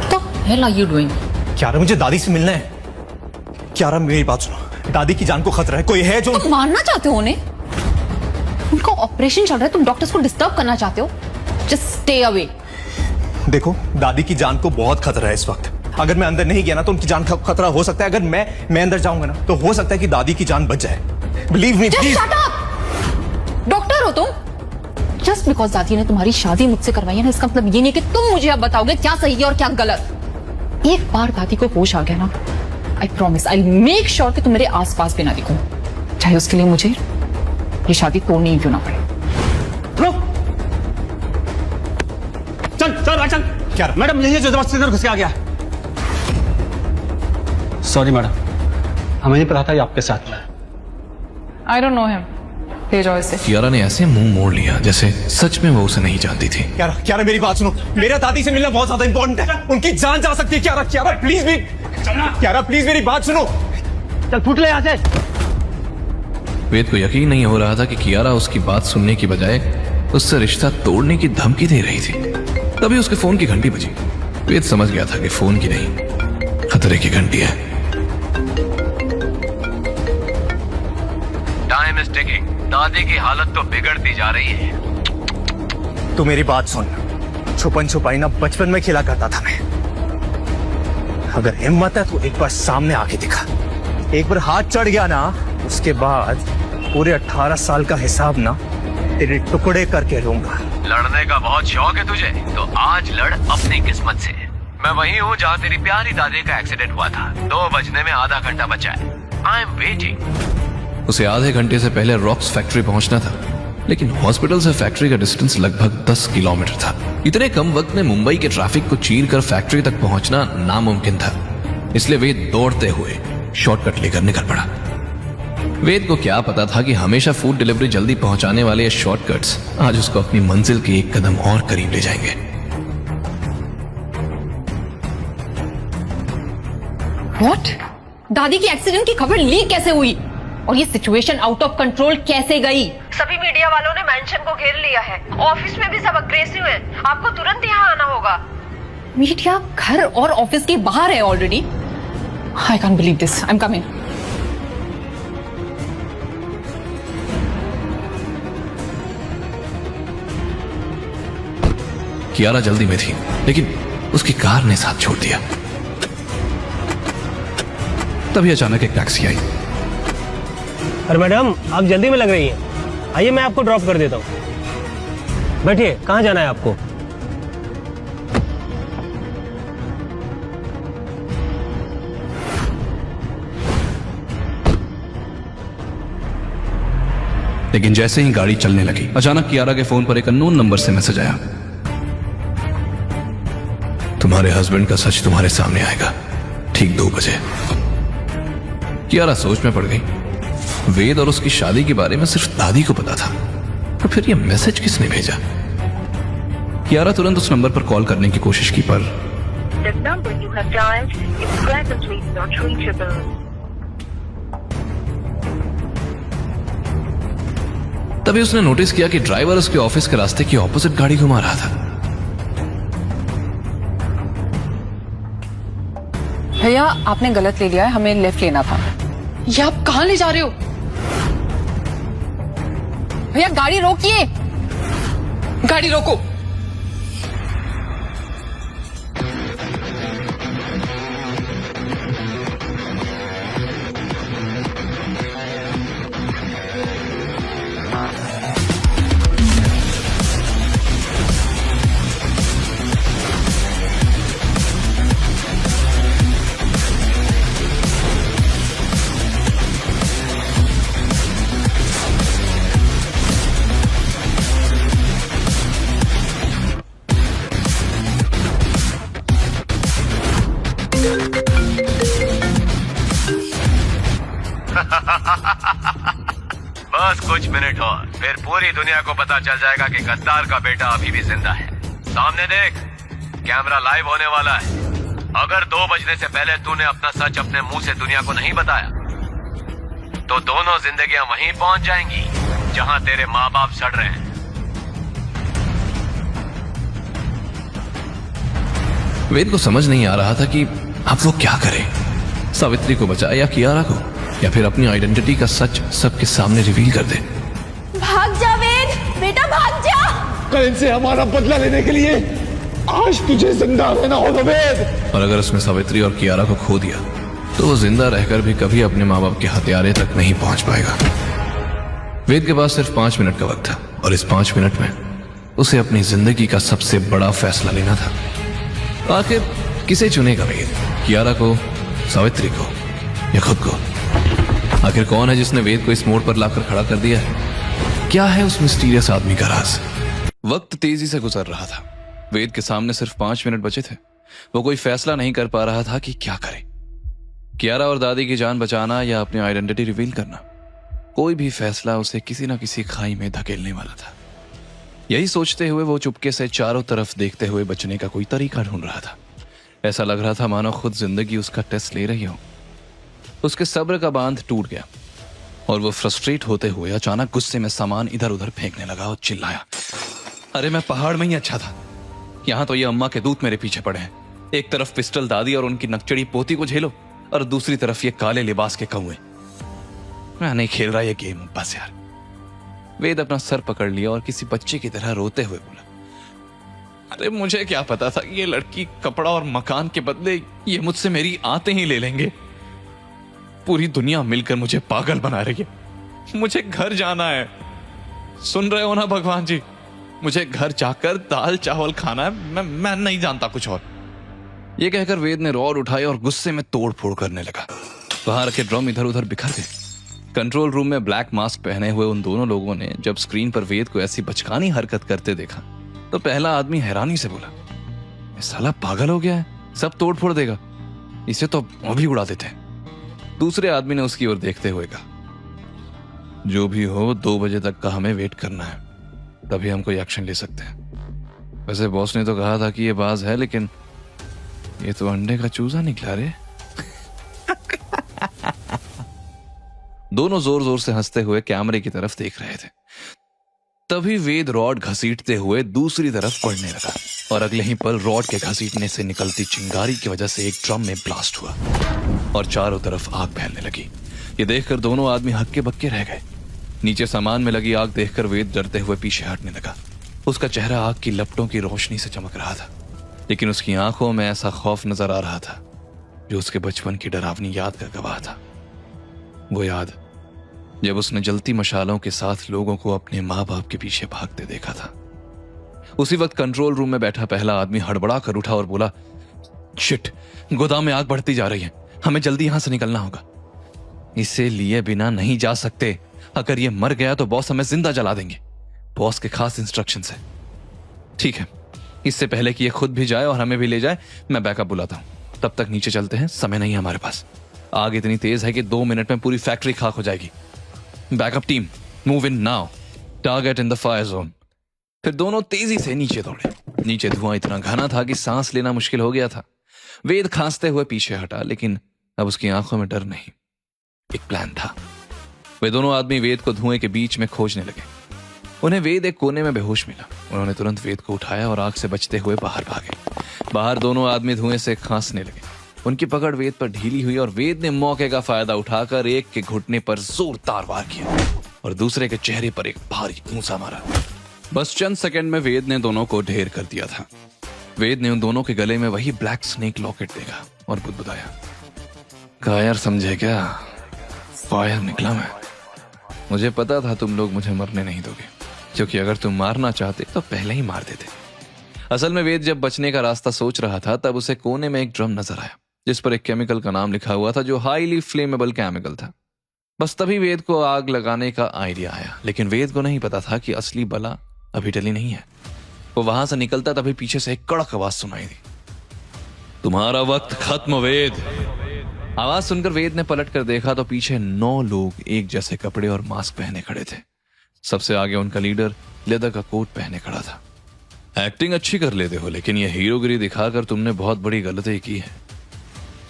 तो हेल आर यू डूइंग? क्यारा, मुझे दादी से मिलना है। क्यारा मेरी बात सुनो, दादी की जान को खतरा है। कोई है जो तुम मारना चाहते हो उन्हें? उनका ऑपरेशन चल रहा है, तुम डॉक्टर्स को डिस्टर्ब करना चाहते हो? Just stay away. देखो, दादी की जान को बहुत खतरा है इस वक्त। अगर मैं अंदर नहीं गया ना तो उनकी जान का खतरा हो सकता है। अगर मैं अंदर जाऊंगा ना तो हो सकता है कि दादी की जान बच जाए। Believe me please. डॉक्टर हो तुम? जस्ट बिकॉज दादी ने तुम्हारी शादी मुझसे करवाई है ना, इसका मतलब ये नहीं कि तुम मुझे अब बताओगे क्या सही है और क्या गलत। एक बार दादी को होश आ गया ना, I promise I make sure कि तुम मेरे आसपास भी ना दिखो, चाहे उसके लिए मुझे ये शादी तोड़नी ही क्यों ना पड़े। चल चल चल। क्या मैडम, यही जो जबरदस्ती इधर घुस के आ गया। सॉरी मैडम, हमें नहीं पता था ये आपके साथ में। आई डोंट नो हिम। ले जाओ इसे। कियारा ने ऐसे मुंह मोड़ लिया जैसे सच में वो उसे नहीं जानती थी। क्यारा मेरी बात सुनो, मेरा दादी से मिलना बहुत ज्यादा इंपॉर्टेंट है। उनकी जान जा सकती है। क्यारा प्लीज भी, क्यारा प्लीज मेरी बात सुनो। चल फुट ले यहाँ से। वेद को यकीन नहीं हो रहा था कि कियारा उसकी बात सुनने की बजाय उससे रिश्ता तोड़ने की धमकी दे रही थी। तभी उसके फोन की घंटी बजी। वेद समझ गया था कि फोन की नहीं, खतरे की घंटी है। Time is ticking. दादी की हालत तो बिगड़ती जा रही है। तू मेरी बात सुन, छुपन छुपाई ना बचपन में खेला करता था मैं। अगर हिम्मत है तो एक बार सामने आके दिखा। एक बार हाथ चढ़ गया ना, उसके बाद पूरे 18 साल का हिसाब ना तेरे टुकड़े करके लूंगा। लड़ने का बहुत शौक है तुझे, तो आज लड़ अपनी किस्मत से। मैं वही हूँ जहाँ तेरी प्यारी दादी का एक्सीडेंट हुआ था। 2 बजने में आधा घंटा बचा है। I am waiting. उसे आधे घंटे से पहले रॉक्स फैक्ट्री पहुंचना था, लेकिन हॉस्पिटल से फैक्ट्री का डिस्टेंस लगभग 10 किलोमीटर था। इतने कम वक्त में मुंबई के ट्रैफिक को चीर कर फैक्ट्री तक पहुंचना नामुमकिन था। इसलिए वेद दौड़ते हुए शॉर्टकट लेकर निकल पड़ा। वेद को क्या पता था कि हमेशा फूड डिलीवरी जल्दी पहुंचाने वाले ये शॉर्टकट्स आज उसको अपनी मंजिल के एक कदम और करीब ले जाएंगे। व्हाट? दादी की एक्सीडेंट की खबर लीक कैसे हुई? और ये सिचुएशन आउट ऑफ कंट्रोल कैसे गई? सभी मीडिया वालों ने मेंशन को घेर लिया है। ऑफिस में भी सब अग्रेसिव है। आपको तुरंत यहाँ आना होगा। मीडिया घर और ऑफिस के बाहर है already. I can't believe this. I am coming. Kiara जल्दी में थी, लेकिन उसकी कार ने साथ छोड़ दिया। तभी अचानक एक टैक्सी आई। अरे मैडम, आप जल्दी में लग रही हैं। आइए मैं आपको ड्रॉप कर देता हूँ। बैठिए, कहाँ जाना है आपको? लेकिन जैसे ही गाड़ी चलने लगी, अचानक कियारा के फोन पर एक अननोन नंबर से मैसेज आया। तुम्हारे हस्बैंड का सच तुम्हारे सामने आएगा ठीक 2 बजे। कियारा सोच में पड़ गई। वेद और उसकी शादी के बारे में सिर्फ दादी को पता था, तो फिर ये मैसेज किसने भेजा? कियारा तुरंत उस नंबर पर कॉल करने की कोशिश की पर The number you have dialed is presently not reachable. तभी उसने नोटिस किया कि ड्राइवर उसके ऑफिस के रास्ते की ऑपोजिट गाड़ी घुमा रहा था। भैया आपने गलत ले लिया है, हमें लेफ्ट लेना था। ये आप कहाँ ले जा रहे हो? भैया गाड़ी रोकिए, गाड़ी रोको। बस कुछ मिनट और फिर पूरी दुनिया को पता चल जाएगा कि गद्दार का बेटा अभी भी जिंदा है। सामने देख, कैमरा लाइव होने वाला है। अगर 2 बजने से पहले तूने अपना सच अपने मुंह से दुनिया को नहीं बताया तो दोनों जिंदगियां वहीं पहुंच जाएंगी जहां तेरे माँ बाप सड़ रहे हैं। वेद को समझ नहीं आ रहा था कि अब वो क्या करे, सावित्री को बचाए या कियारा को, या फिर अपनी आइडेंटिटी का सच सबके सामने रिवील कर दे। भाग जा वेद, बेटा भाग जा। कल इनसे हमारा बदला लेने के लिए आज तुझे जिंदा रहना होगा वेद। और अगर उसने सावित्री और कियारा को खो दिया तो वो जिंदा रहकर भी कभी अपने माँ बाप के हथियारे तक नहीं पहुंच पाएगा। वेद के पास सिर्फ 5 मिनट का वक्त था और इस 5 मिनट में उसे अपनी जिंदगी का सबसे बड़ा फैसला लेना था। आखिर किसे चुनेगा वेद, कियारा को, सावित्री को या खुद को? आखिर कौन है जिसने वेद को इस मोड़ पर लाकर खड़ा कर दिया है? क्या है उस मिस्टीरियस आदमी का राज? वक्त तेजी से गुजर रहा था। वेद के सामने सिर्फ 5 मिनट बचे थे। वो कोई फैसला नहीं कर पा रहा था कि क्या करे, कियारा और दादी की जान बचाना या अपनी आइडेंटिटी रिवील करना। कोई भी फैसला उसे किसी ना किसी खाई में धकेलने वाला था। यही सोचते हुए वो चुपके से चारों तरफ देखते हुए बचने का कोई तरीका ढूंढ रहा था। ऐसा लग रहा था मानो खुद जिंदगी उसका टेस्ट ले रही हो। उसके सब्र का बांध टूट गया और वो फ्रस्ट्रेट होते हुए अचानक गुस्से में सामान इधर उधर फेंकने लगा और चिल्लाया, अरे मैं पहाड़ में ही अच्छा था, यहाँ तो ये अम्मा के दूत मेरे पीछे पड़े हैं। एक तरफ पिस्टल दादी और उनकी नकचड़ी पोती को झेलो और दूसरी तरफ ये काले लिबास के कौए। मैं नहीं खेल रहा ये गेम, बस यार। वेद अपना सर पकड़ लिया और किसी बच्चे की तरह रोते हुए बोला, अरे मुझे क्या पता था ये लड़की कपड़ा और मकान के बदले ये मुझसे मेरी आते ही ले लेंगे। पूरी दुनिया मिलकर मुझे पागल बना रही है। मुझे घर जाना है, सुन रहे हो ना भगवान जी? मुझे घर जाकर दाल चावल खाना है, मैं नहीं जानता कुछ और। ये कहकर वेद ने रॉड उठाई और गुस्से में तोड़ फोड़ करने लगा। वहां रखे ड्रम इधर उधर बिखर गए। कंट्रोल रूम में ब्लैक मास्क पहने हुए उन दोनों लोगों ने जब स्क्रीन पर वेद को ऐसी बचकानी हरकत करते देखा तो पहला आदमी हैरानी से बोला, ये साला पागल हो गया है, सब तोड़ फोड़ देगा, इसे तो वो भी उड़ा देते हैं। दूसरे आदमी ने उसकी ओर देखते हुए कहा, जो भी हो 2 बजे तक का हमें वेट करना है, तभी हम कोई एक्शन ले सकते हैं। वैसे बॉस ने तो कहा था कि ये बाज है, लेकिन ये तो अंडे का चूजा निकला रे। दोनों जोर जोर से हंसते हुए कैमरे की तरफ देख रहे थे। तभी वेद रॉड घसीटते हुए दूसरी तरफ पड़ने लगा और अगले ही पल रॉड के घसीटने से निकलती चिंगारी की वजह से एक ड्रम में ब्लास्ट हुआ और चारों तरफ आग फैलने लगी। ये देखकर दोनों आदमी हक्के बक्के रह गए। नीचे सामान में लगी आग देखकर वेद डरते हुए पीछे हटने लगा। उसका चेहरा आग की लपटों की रोशनी से चमक रहा था, लेकिन उसकी आंखों में ऐसा खौफ नजर आ रहा था जो उसके बचपन की डरावनी याद का गवाह था। वो याद जब उसने जलती मशालों के साथ लोगों को अपने माँ बाप के पीछे भागते देखा था। उसी वक्त कंट्रोल रूम में बैठा पहला आदमी हड़बड़ा कर उठा और बोला, शिट, गोदाम में आग बढ़ती जा रही है, हमें जल्दी यहां से निकलना होगा। इसे लिए बिना नहीं जा सकते, अगर ये मर गया तो बॉस हमें जिंदा जला देंगे। बॉस के खास इंस्ट्रक्शंस है। ठीक है, इससे पहले कि ये खुद भी जाए और हमें भी ले जाए, मैं बैकअप बुलाता हूं। तब तक नीचे चलते हैं, समय नहीं है हमारे पास। आग इतनी तेज है कि 2 मिनट में पूरी फैक्ट्री खाक हो जाएगी। Backup team, move in now. Target in the fire zone. फिर दोनों तेजी से नीचे दौड़े। नीचे धुआं इतना घना था कि सांस लेना मुश्किल हो गया था। वेद खांसते हुए पीछे हटा, लेकिन अब उसकी आंखों में डर नहीं, एक प्लान था। वे दोनों आदमी वेद को धुएं के बीच में खोजने लगे। उन्हें वेद एक कोने में बेहोश मिला। उन्होंने तुरंत वेद को उठाया और आग से बचते हुए बाहर भागे। बाहर दोनों आदमी धुएं से खांसने लगे। उनकी पकड़ वेद पर ढीली हुई और वेद ने मौके का फायदा उठाकर एक के घुटने पर जोरदार वार किया और दूसरे के चेहरे पर एक भारी घूंसा मारा। बस चंद सेकंड में वेद ने दोनों को ढेर कर दिया था। वेद ने उन दोनों के गले में वही ब्लैक स्नेक लॉकेट देखा और बुदबुदाया, कायर समझे क्या, फायर निकला मैं। मुझे पता था तुम लोग मुझे मरने नहीं दोगे, क्योंकि अगर तुम मारना चाहते तो पहले ही मार देते। असल में वेद जब बचने का रास्ता सोच रहा था तब उसे कोने में एक ड्रम नजर आया जिस पर एक केमिकल का नाम लिखा हुआ था जो हाईली फ्लेमेबल केमिकल था। बस तभी वेद को आग लगाने का आइडिया आया, लेकिन वेद को नहीं पता था कि असली बला अभी टली नहीं है। वो वहां से निकलता तभी पीछे से एक कड़क आवाज सुनाई दी, तुम्हारा वक्त खत्म वेद। आवाज सुनकर वेद ने पलट कर देखा तो पीछे 9 लोग एक जैसे कपड़े और मास्क पहने खड़े थे। सबसे आगे उनका लीडर लेदर का कोट पहने खड़ा था। एक्टिंग अच्छी कर लेते हो, लेकिन ये हीरोगिरी दिखाकर तुमने बहुत बड़ी गलती की है।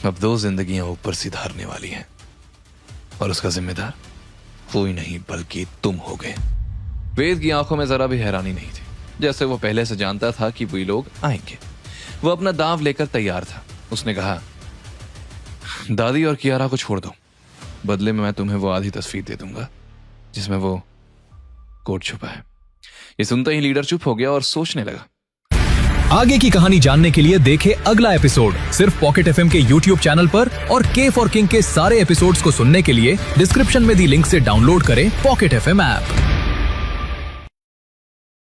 अब 2 जिंदगियां ऊपर सिधारने वाली हैं और उसका जिम्मेदार कोई नहीं बल्कि तुम हो गए। वेद की आंखों में जरा भी हैरानी नहीं थी, जैसे वो पहले से जानता था कि वही लोग आएंगे। वो अपना दांव लेकर तैयार था। उसने कहा, दादी और कियारा को छोड़ दो, बदले में मैं तुम्हें वो आधी तस्वीर दे दूंगा जिसमें वो कोट छुपा है। ये सुनते ही लीडर चुप हो गया और सोचने लगा। आगे की कहानी जानने के लिए देखें अगला एपिसोड सिर्फ पॉकेट एफएम के यूट्यूब चैनल पर, और के फॉर किंग के सारे एपिसोड्स को सुनने के लिए डिस्क्रिप्शन में दी लिंक से डाउनलोड करें पॉकेट एफएम ऐप।